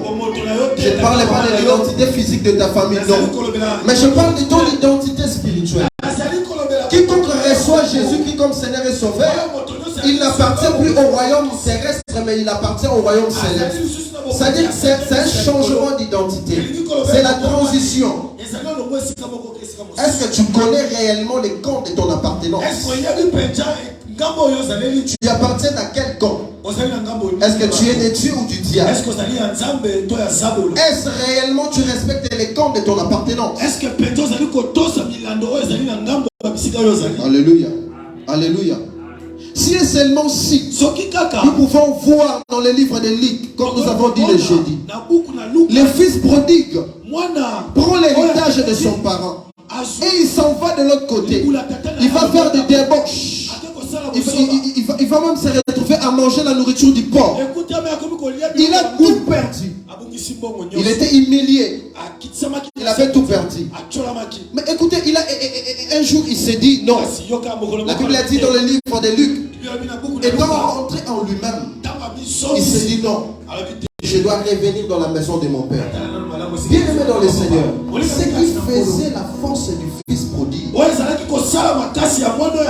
Je ne parle pas de l'identité physique de ta famille, non. Mais je parle de ton identité spirituelle. Quiconque reçoit Jésus-Christ comme Seigneur et Sauveur, il n'appartient plus au royaume terrestre, mais il appartient au royaume céleste. C'est-à-dire que c'est un changement d'identité. C'est la transition. Est-ce que tu connais réellement les camps de ton appartenance? Tu appartiens à quel camp? Est-ce que tu es de Dieu ou du diable? Est-ce réellement tu respectes les camps de ton appartenance? Alléluia. Alléluia. Si et seulement si nous pouvons voir dans les livres de Luc, comme nous avons dit le jeudi, le fils prodigue prend l'héritage de son parent et il s'en va de l'autre côté. Il va faire des débauches. Il va même se retrouver à manger la nourriture du porc. Il a tout perdu. Il était humilié. Il avait tout perdu. Mais écoutez, un jour il s'est dit non. La Bible a dit dans le livre de Luc, étant rentré en lui-même, il s'est dit non. Je dois revenir dans la maison de mon père. Bien aimé dans le Seigneur, ce qui faisait la force du fils prodigue,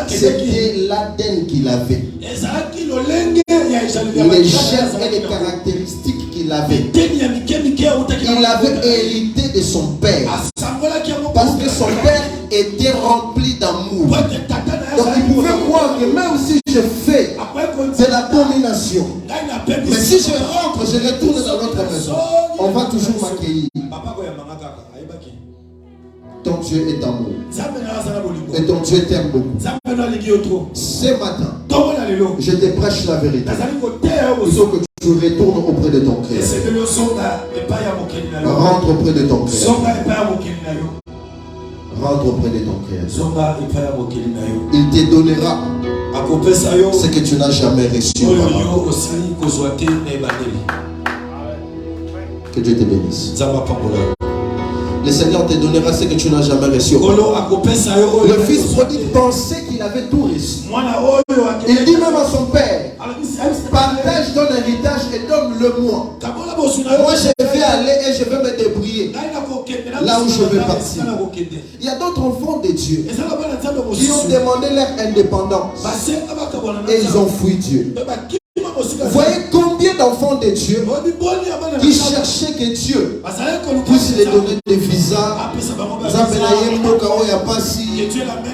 c'était l'ADN qu'il avait. les gènes et les caractéristiques qu'il avait. Il avait hérité de son père. Parce que son père était rempli d'amour. Donc il pouvait croire que même si je fais de l'abomination, mais si je rentre, je retourne dans notre maison, on va toujours m'accueillir. Ton Dieu est amour. Et ton Dieu t'aime beaucoup. Ce matin, je te prêche la vérité. Il faut que tu retournes auprès de ton Créateur. Rentre auprès de ton Créateur. Rentre auprès de ton Créateur. Il te donnera ce que tu n'as jamais reçu. Que Dieu te bénisse. Le Seigneur te donnera ce que tu n'as jamais reçu. Le fils prodigue pensait qu'il avait tout reçu. Il dit même à son père, partage ton héritage et donne-le-moi. Moi je vais aller et je vais me débrouiller là où je vais partir. Il y a d'autres enfants de Dieu qui ont demandé leur indépendance et ils ont fui Dieu. Vous voyez combien d'enfants de Dieu qui cherchaient que Dieu puisse les donner des visas.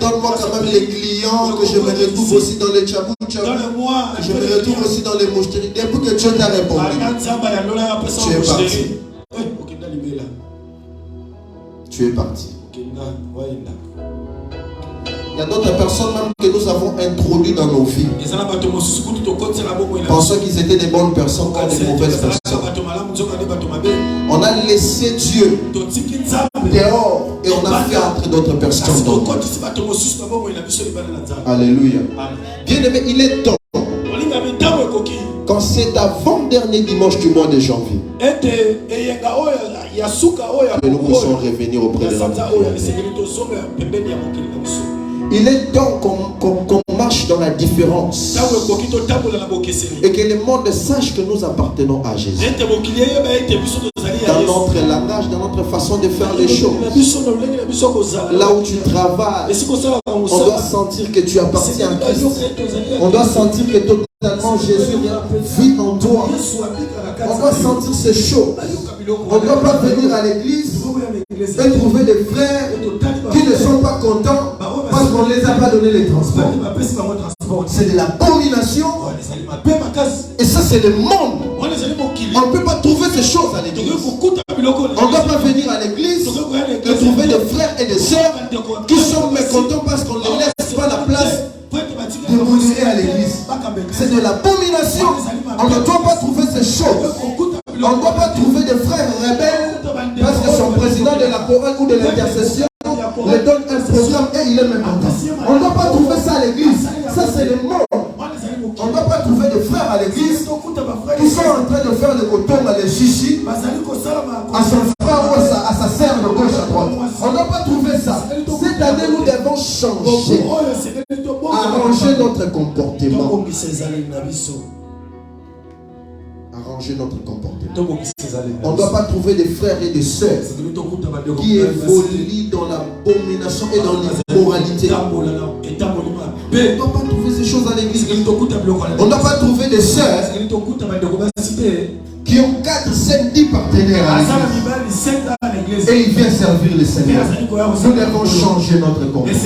Donne-moi quand même les clients, que je me retrouve aussi dans les tchabou, que je me retrouve aussi dans les moucheries. Depuis que Dieu t'a répondu, tu es parti. Tu es parti. Il y a d'autres personnes même que nous avons introduites dans nos vies, pensant qu'ils étaient des bonnes personnes ou des mauvaises personnes. On a laissé Dieu dehors et on a fait entrer d'autres personnes dans nous. Alléluia. Bien aimé, il est temps, quand c'est avant-dernier dimanche du mois de janvier, que nous puissions revenir auprès de notre Créateur. Il est temps qu'on marche dans la différence et que le monde sache que nous appartenons à Jésus. Dans notre langage, dans notre façon de faire les choses. Là où tu travailles, on doit sentir que tu appartiens à Christ. On doit sentir que totalement Jésus vit en toi. On doit sentir ce chaud. On ne doit pas venir à l'église et trouver des frères qui ne sont pas contents parce qu'on ne les a pas donné les transports. C'est de l'abomination. Et ça, c'est le monde. On ne peut pas trouver ces choses à l'église. On ne doit pas venir à l'église et trouver des frères et des sœurs qui sont mécontents parce qu'on ne leur laisse pas la place de mourir à l'église. C'est de l'abomination. On ne doit pas trouver ces choses. On ne doit pas trouver des frères rebelles parce que son président de la chorale ou de l'intercession le donne un programme et il est même content. On ne doit pas trouver ça à l'église. Ça, c'est le monde. On ne doit pas trouver des frères à l'église qui sont en train de faire le coton à les chichis à son frère ou à sa sœur de gauche à droite. On ne doit pas trouver ça. Cette année, nous devons changer, arranger notre comportement. Arranger notre comportement. On ne doit pas trouver des frères et des sœurs qui évoluent dans l'abomination et dans l'immoralité. On ne doit pas trouver ces choses à l'église. On ne doit pas trouver des sœurs qui ont 4, 5, 10 partenaires à l'église et ils viennent servir le Seigneur. Nous devons changer notre comportement.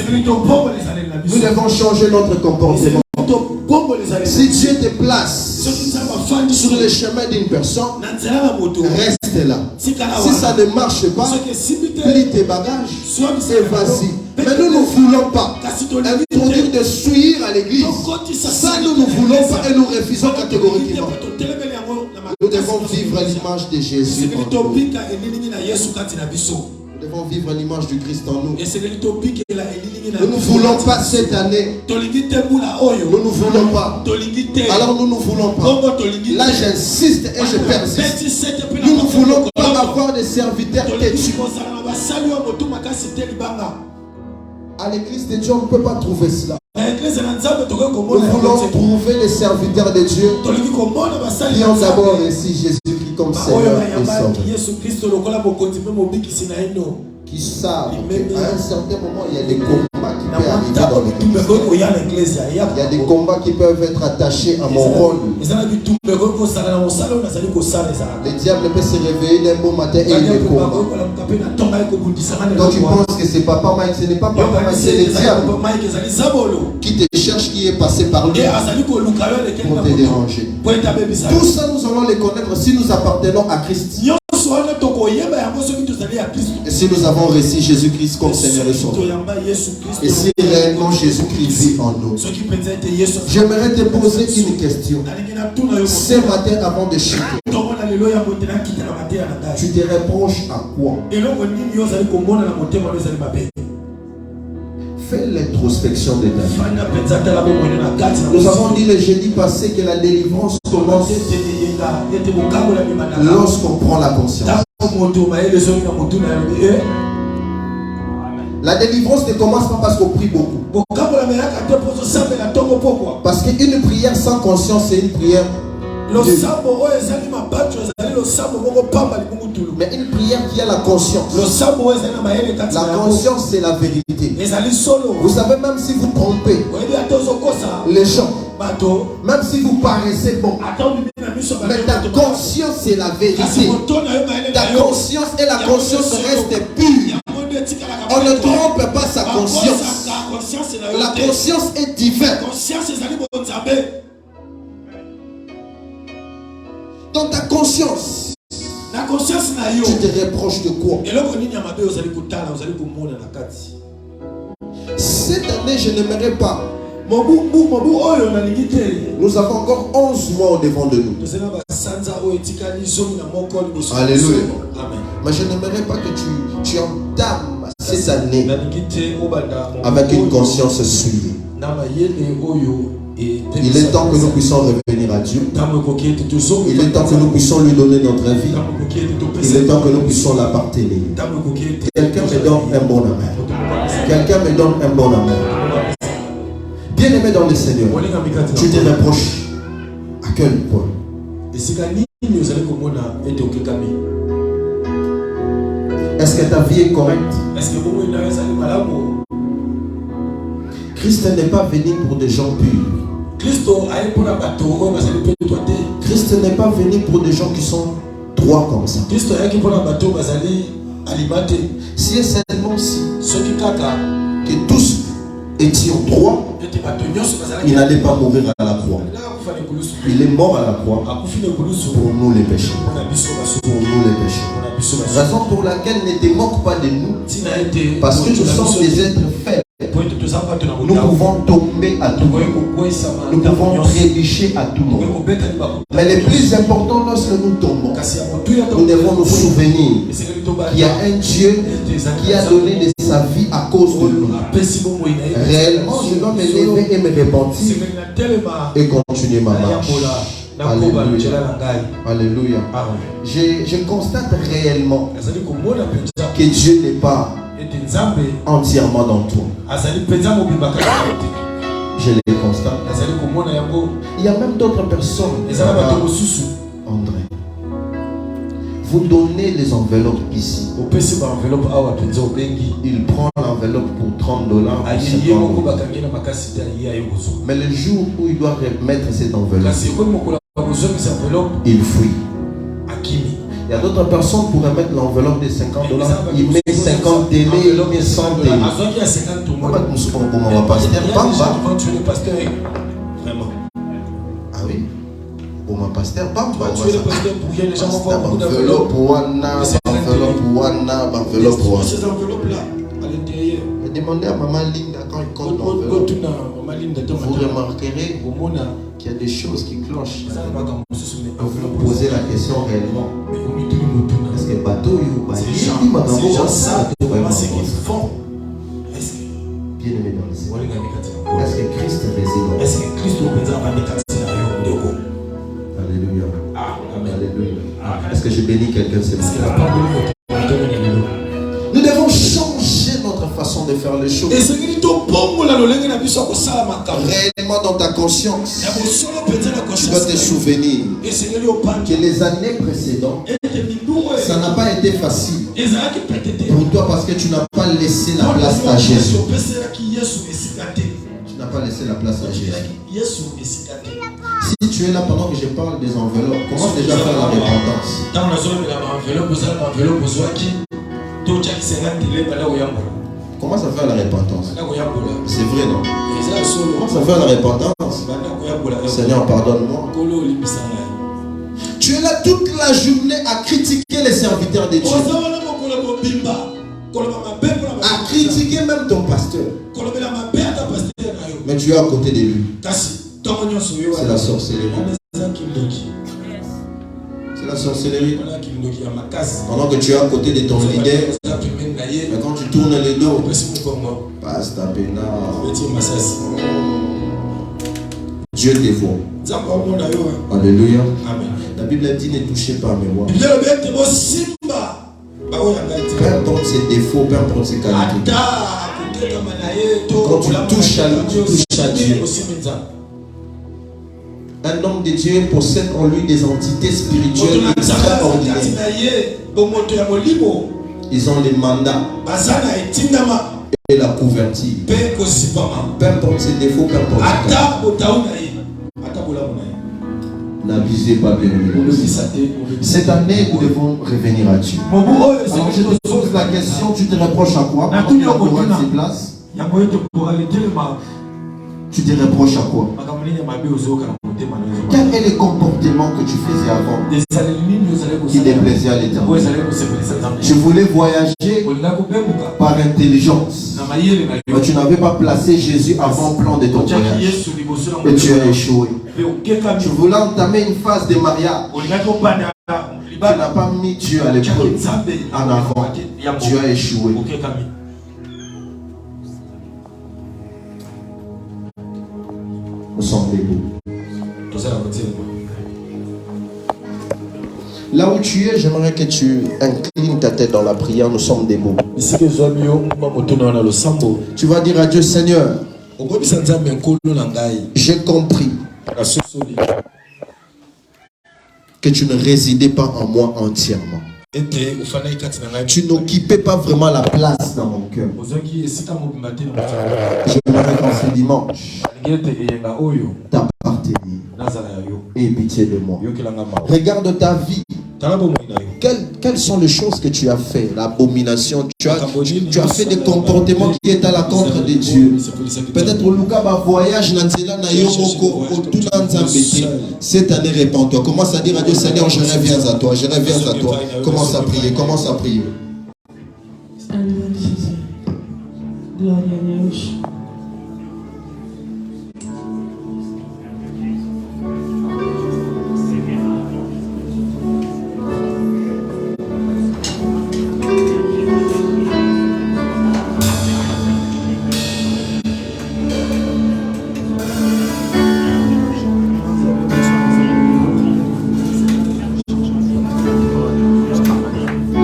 Nous devons changer notre comportement. Si Dieu te place sur le chemin d'une personne, reste là. Si ça ne marche pas, plie tes bagages et vas-y. Mais nous ne voulons pas introduire de souillir à l'église. Ça, nous ne voulons pas et nous refusons catégoriquement. Nous devons vivre l'image de Jésus. Nous devons vivre l'image du Christ en nous. Nous ne voulons pas cette année. Nous ne voulons pas. Alors nous ne voulons pas. Là j'insiste et je persiste. Nous ne voulons pas avoir des serviteurs têtus. À l'église de Dieu, on ne peut pas trouver cela. Nous voulons trouver les serviteurs de Dieu qui ont d'abord reçu Jésus-Christ comme Seigneur et Sauveur, qui savent qu'à un certain moment, il y a des combats qui peuvent arriver dans l'église. Il y a des combats qui peuvent être attachés à mon rôle. Le diable peut se réveiller d'un bon matin et il est combat. Donc tu penses que c'est Papa Mike, ce n'est pas Papa Mike, c'est le diable qui te cherche, qui est passé par lui pour te déranger. Tout ça, nous allons les connaître si nous appartenons à Christ. Et si nous avons reçu Jésus-Christ comme Seigneur et Sauveur. Et si réellement Jésus-Christ vit en nous. J'aimerais te poser une question. Ce matin avant de chanter, tu te reproches à quoi? Fais l'introspection de ta vie. Nous avons dit le jeudi passé que la délivrance commence lorsqu'on prend la conscience. La délivrance ne commence pas parce qu'on prie beaucoup. Parce qu'une prière sans conscience, c'est une prière. Mais une prière qui a la conscience. La conscience, c'est la vérité. Vous savez, même si vous trompez les gens, même si vous paraissez bon, mais ta conscience, c'est la vérité. Ta conscience et la conscience restent pures. On ne trompe pas sa conscience. La conscience est divine. Dans ta conscience, tu te reproches de quoi? Cette année, je n'aimerais pas. Nous avons encore 11 mois au devant de nous. Alléluia. Mais je n'aimerais pas que tu entames cette année avec une conscience souillée. Il est temps que nous puissions revenir à Dieu. Il est temps que nous puissions lui donner notre vie. Il est temps que nous puissions l'appartenir. Quelqu'un me donne un bon amen. Quelqu'un me donne un bon amen. Bien-aimé dans le Seigneur, tu te reproches à quel point? Est-ce que ta vie est correcte? Christ n'est pas venu pour des gens purs. Christ n'est pas venu pour des gens qui sont droits comme ça. Si et seulement si que tous étions droits, il n'allait pas mourir à la croix. Il est mort à la croix pour nous les péchés. Pour nous les péchés. Raison pour laquelle ne te moque pas de nous, parce que nous sommes des êtres faibles. Nous pouvons tomber à tout moment. Nous pouvons trébucher à tout moment. Mais le plus important, lorsque nous tombons, nous devons nous souvenir qu'il y a un Dieu qui a donné de sa vie à cause de nous. Réellement, je dois me lever et me repentir et continuer ma marche. Alléluia. Alléluia. Je constate réellement que Dieu n'est pas entièrement dans toi. Je le constate. Il y a même d'autres personnes. André, vous donnez les enveloppes ici. Il prend l'enveloppe pour $30, pour $50. Mais le jour où il doit remettre cette enveloppe, il fuit. Il y a d'autres personnes pour remettre l'enveloppe de $50. Il met 50 télé, il met 100 télé. Ah oui. Pour ma pasteur, bamba. Enveloppe pour Wana, enveloppe pour Wana, enveloppe pour Wana. Demandez à maman Linda quand il compte l'enveloppe. Vous remarquerez qu'il y a des choses qui clochent. Vous vous posez la question réellement. Est-ce que bateau ces gens font? Bien aimé dans le Seigneur. Est-ce que Christ réside? Est-ce que Christ Alléluia. Alléluia. Est-ce que je bénis quelqu'un ce matin? Nous devons changer notre façon de faire les choses. Réellement dans ta conscience, tu dois te souvenir que les années précédentes, ça n'a pas été facile pour toi parce que tu n'as pas laissé la place à Jésus. Tu n'as pas laissé la place à Jésus. Si tu es là pendant que je parle des enveloppes, commence déjà à faire la repentance. Commence à faire la repentance. C'est vrai, non? Commence à faire la repentance. Seigneur, pardonne-moi. Tu es là toute la journée à critiquer les serviteurs de Dieu. À critiquer même ton pasteur. Mais tu es à côté de lui. C'est la sorcellerie. C'est la sorcellerie. Pendant que tu es à côté de ton leader, mais quand tu tournes le dos, passe ta peine. Dieu te voit. Alléluia. La Bible dit ne touchez pas à mes voix. Peu importe ses défauts, peu importe ses qualités. Quand tu touches à lui, tu touches à Dieu. Un homme de Dieu possède en lui des entités spirituelles extraordinaires. Ils ont les mandats et la couverture. Peu importe ses défauts, peu importe ses qualités. N'abusez pas, bien aimé. Cette année, nous devons revenir à Dieu. Alors, je te pose la question, tu te reproches à quoi? Tu te reproches à quoi? Quel est le comportement que tu faisais avant qui déplaisait à l'Éternel? Tu voulais voyager par intelligence, mais tu n'avais pas placé Jésus avant le plan de ton voyage et tu as échoué. Tu voulais entamer une phase de mariage, tu n'as pas mis Dieu à l'épreuve en avant, tu as échoué. Nous sommes debout. Là où tu es, j'aimerais que tu inclines ta tête dans la prière. Nous sommes debout. Tu vas dire à Dieu, Seigneur, j'ai compris que tu ne résidais pas en moi entièrement. Tu n'occupais pas vraiment la place dans mon cœur. J'aimerais qu'en ce dimanche t'appartenir. Aie pitié de moi. Regarde ta vie. Quelles sont les choses que tu as fait? L'abomination. Tu as fait des comportements qui est à la contre de Dieu. Peut-être au Lukaba voyage cette année répands-toi. Commence à dire à Dieu, Seigneur, je reviens à toi. Je reviens à toi. Commence à prier. Commence à prier.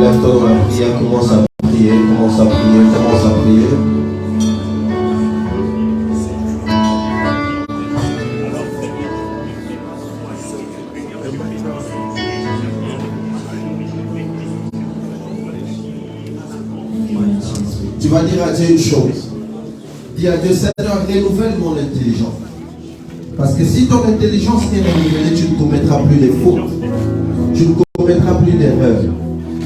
Lève-toi dans la prière, commence à prier, commence à prier, commence à prier. Tu vas dire à Dieu une chose. Dis à Dieu, Seigneur, renouvelle mon intelligence. Parce que si ton intelligence est renouvelée, tu ne commettras plus de fautes. Tu ne commettras plus d'erreurs.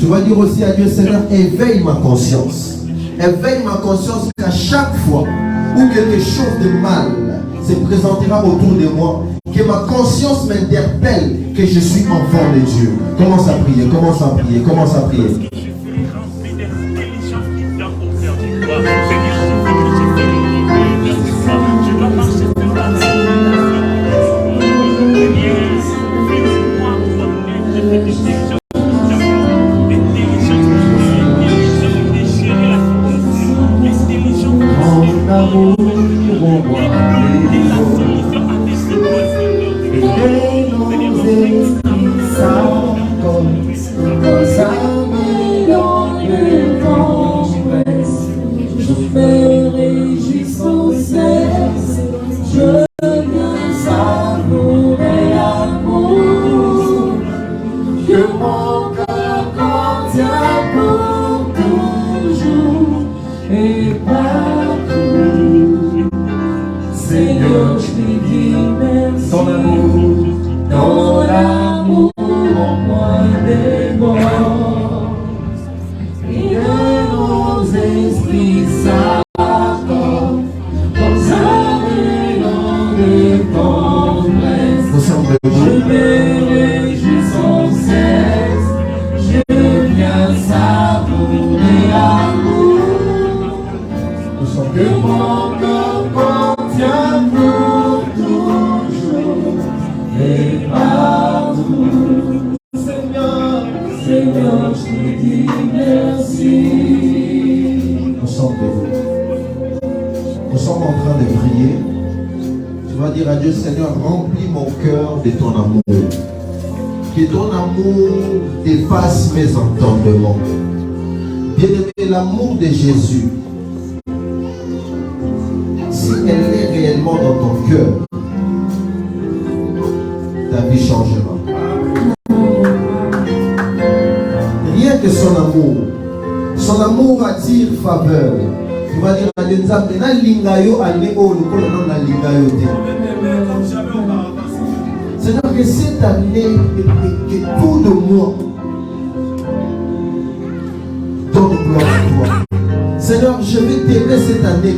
Tu vas dire aussi à Dieu, Seigneur, éveille ma conscience. Éveille ma conscience qu'à chaque fois où quelque chose de mal se présentera autour de moi, que ma conscience m'interpelle que je suis enfant de Dieu. Commence à prier, commence à prier, commence à prier. nous sommes en train de prier. Tu vas dire à Dieu, Seigneur, remplis mon cœur de ton amour. Que ton amour dépasse mes entendements. Bien-aimé, l'amour de Jésus, si elle est réellement dans ton cœur, ta vie changera. Rien que son amour attire faveur. Tu vas dire à Dieu, Seigneur, que cette année, que tout de moi donne gloire à toi. Seigneur, je vais t'aimer cette année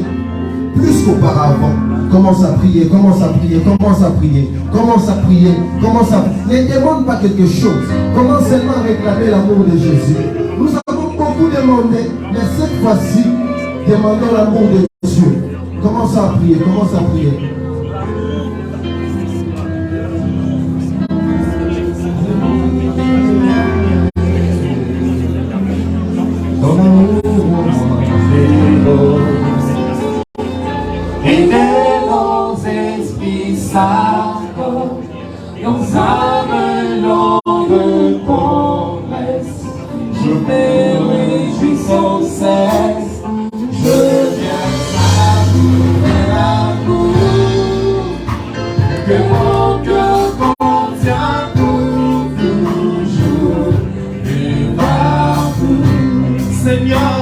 plus qu'auparavant. Commence à prier, commence à prier, commence à prier, commence à prier, commence à... Ne demande pas quelque chose. Commence seulement à réclamer l'amour de Jésus. Nous avons beaucoup demandé, mais cette fois-ci, demandons l'amour de Dieu. Commence à prier, commence à prier. Nos âmes longues promesses, je me réjouis sans cesse, je viens savourer l'amour que mon cœur contient pour toujours et partout. Seigneur,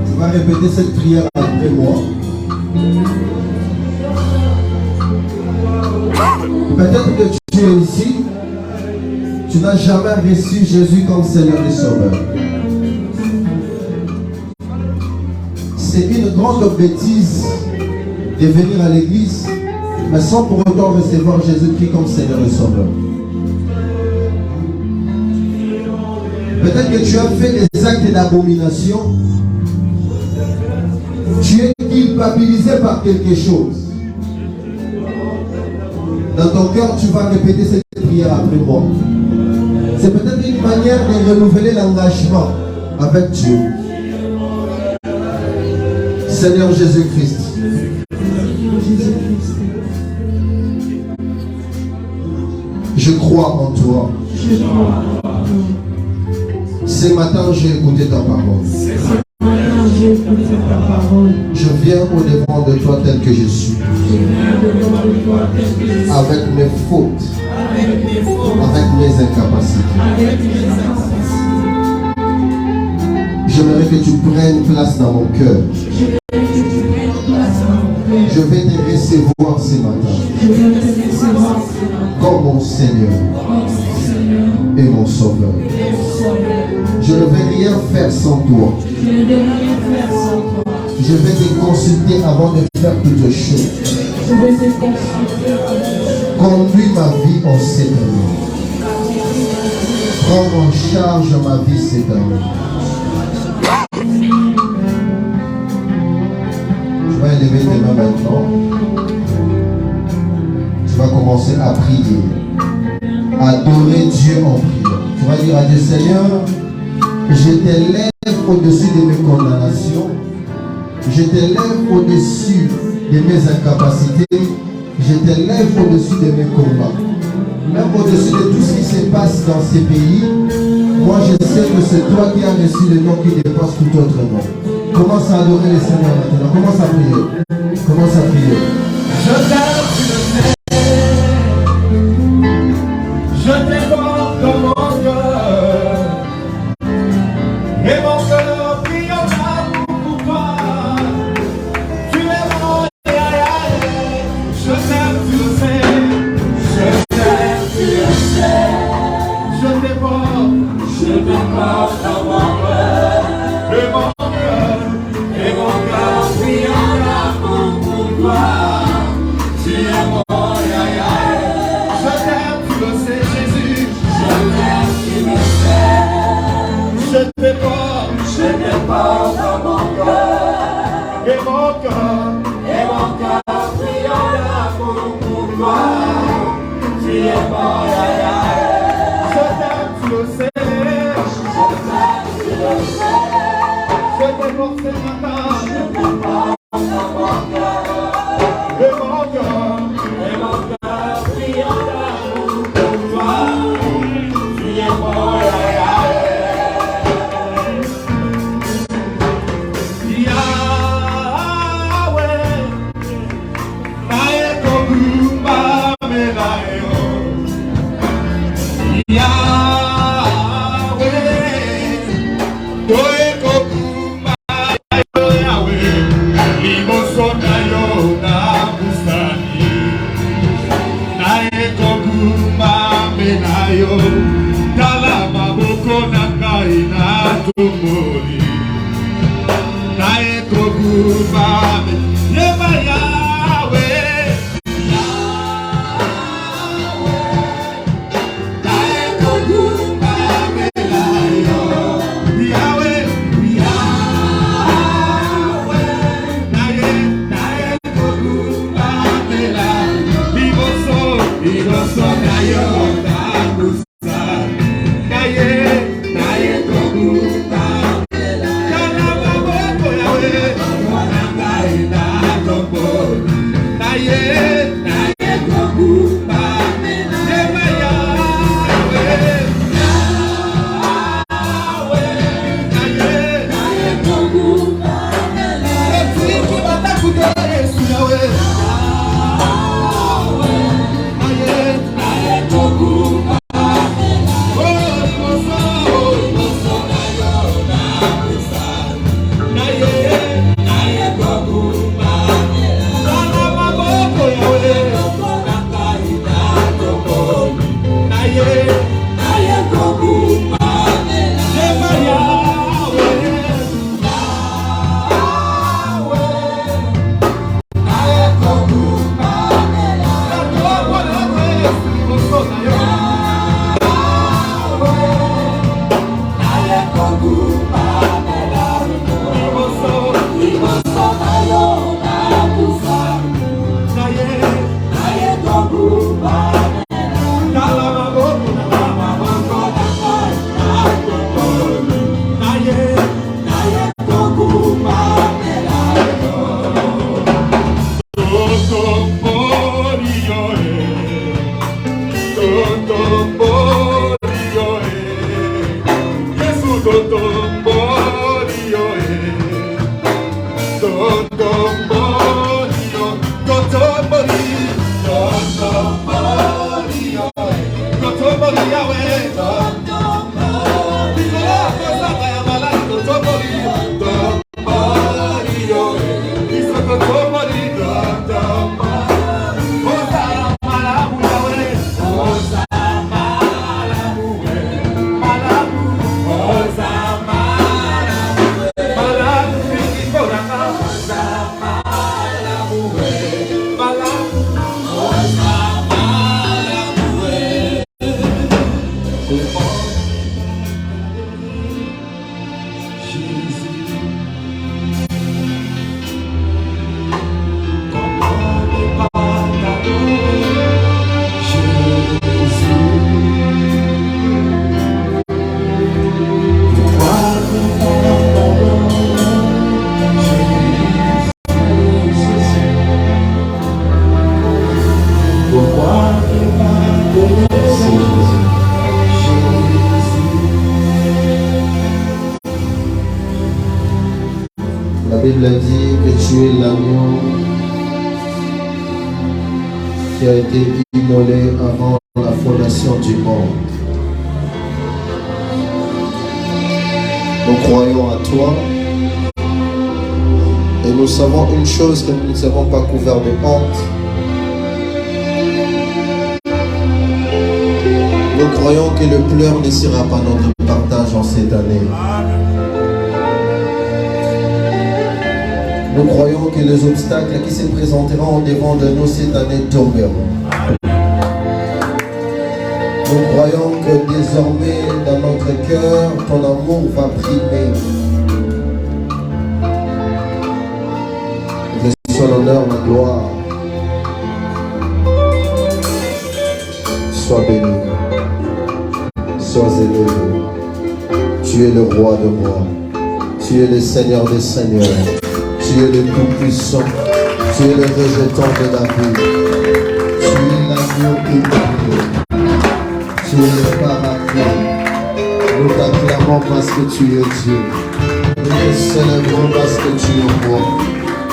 tu vas répéter cette prière après moi. Peut-être que tu es ici, tu n'as jamais reçu Jésus comme Seigneur et Sauveur. C'est une grande bêtise de venir à l'église, mais sans pour autant recevoir Jésus-Christ comme Seigneur et Sauveur. Peut-être que tu as fait des actes d'abomination. Tu es culpabilisé par quelque chose. Dans ton cœur, tu vas répéter cette prière après moi. C'est peut-être une manière de renouveler l'engagement avec Dieu. Seigneur Jésus-Christ, je crois en toi. Ce matin, j'ai écouté ta parole. Je viens au-devant de toi tel que je suis. Avec mes fautes. Avec mes incapacités. J'aimerais que tu prennes place dans mon cœur. Je vais te recevoir ce matin. Comme mon Seigneur et mon Sauveur. Je ne vais rien faire sans toi. Je vais te consulter avant de faire toute chose. Conduis ma vie en cette année. Prends en charge ma vie cette année. Tu vas élever tes mains maintenant. Tu vas commencer à prier. Adorer Dieu en prière. Tu vas dire à Dieu, Seigneur, je t'élève au-dessus de mes condamnations. Je t'élève au-dessus de mes incapacités. Je t'élève au-dessus de mes combats. Même au-dessus de tout ce qui se passe dans ces pays, moi je sais que c'est toi qui as reçu le nom qui dépasse tout autre nom. Commence à adorer le Seigneur maintenant. Commence à prier. Commence à prier. Je t'aime, tu le sais. Je t'évoque dans mon cœur. Et mon cœur prie en amour pour toi. es fort dans mon cœur. Et mon cœur priant d'amour pour toi. Tu es mort, je t'aime, tu le sais. Je t'ai porté ma main. Et mon cœur priant d'amour pour toi. Tu es mort, Bible dit que tu es l'agneau qui a été immolé avant la fondation du monde. Nous croyons à toi et nous savons une chose, que nous ne serons pas couverts de honte. Nous croyons que le pleur ne sera pas notre partage en cette année. Nous croyons que les obstacles qui se présenteront devant de nous cette année tomberont. Nous croyons que désormais dans notre cœur, ton amour va primer. l'honneur, la gloire. Sois béni. Sois élevé. Tu es le roi de rois. Tu es le Seigneur des seigneurs. Tu es le tout-puissant. Tu es le rejetant de David. Tu es l'agneau éternel. Tu es le paraclet. Nous t'acclamons parce que tu es Dieu. Nous te célébrons parce que tu es roi.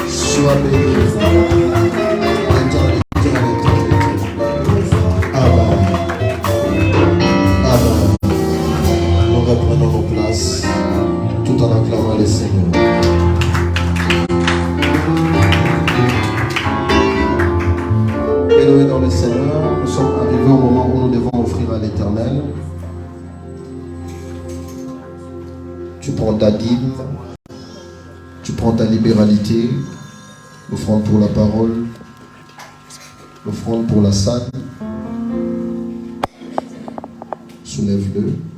Sois béni. Éternité en éternité. Amen. Amen. Nous reprenons nos places tout en acclamant le Seigneur. Béni dans le Seigneur, nous sommes arrivés au moment où nous devons offrir à l'Éternel. Tu prends ta dîme, tu prends ta libéralité, l'offrande pour la parole, l'offrande pour la salle. Soulève-le.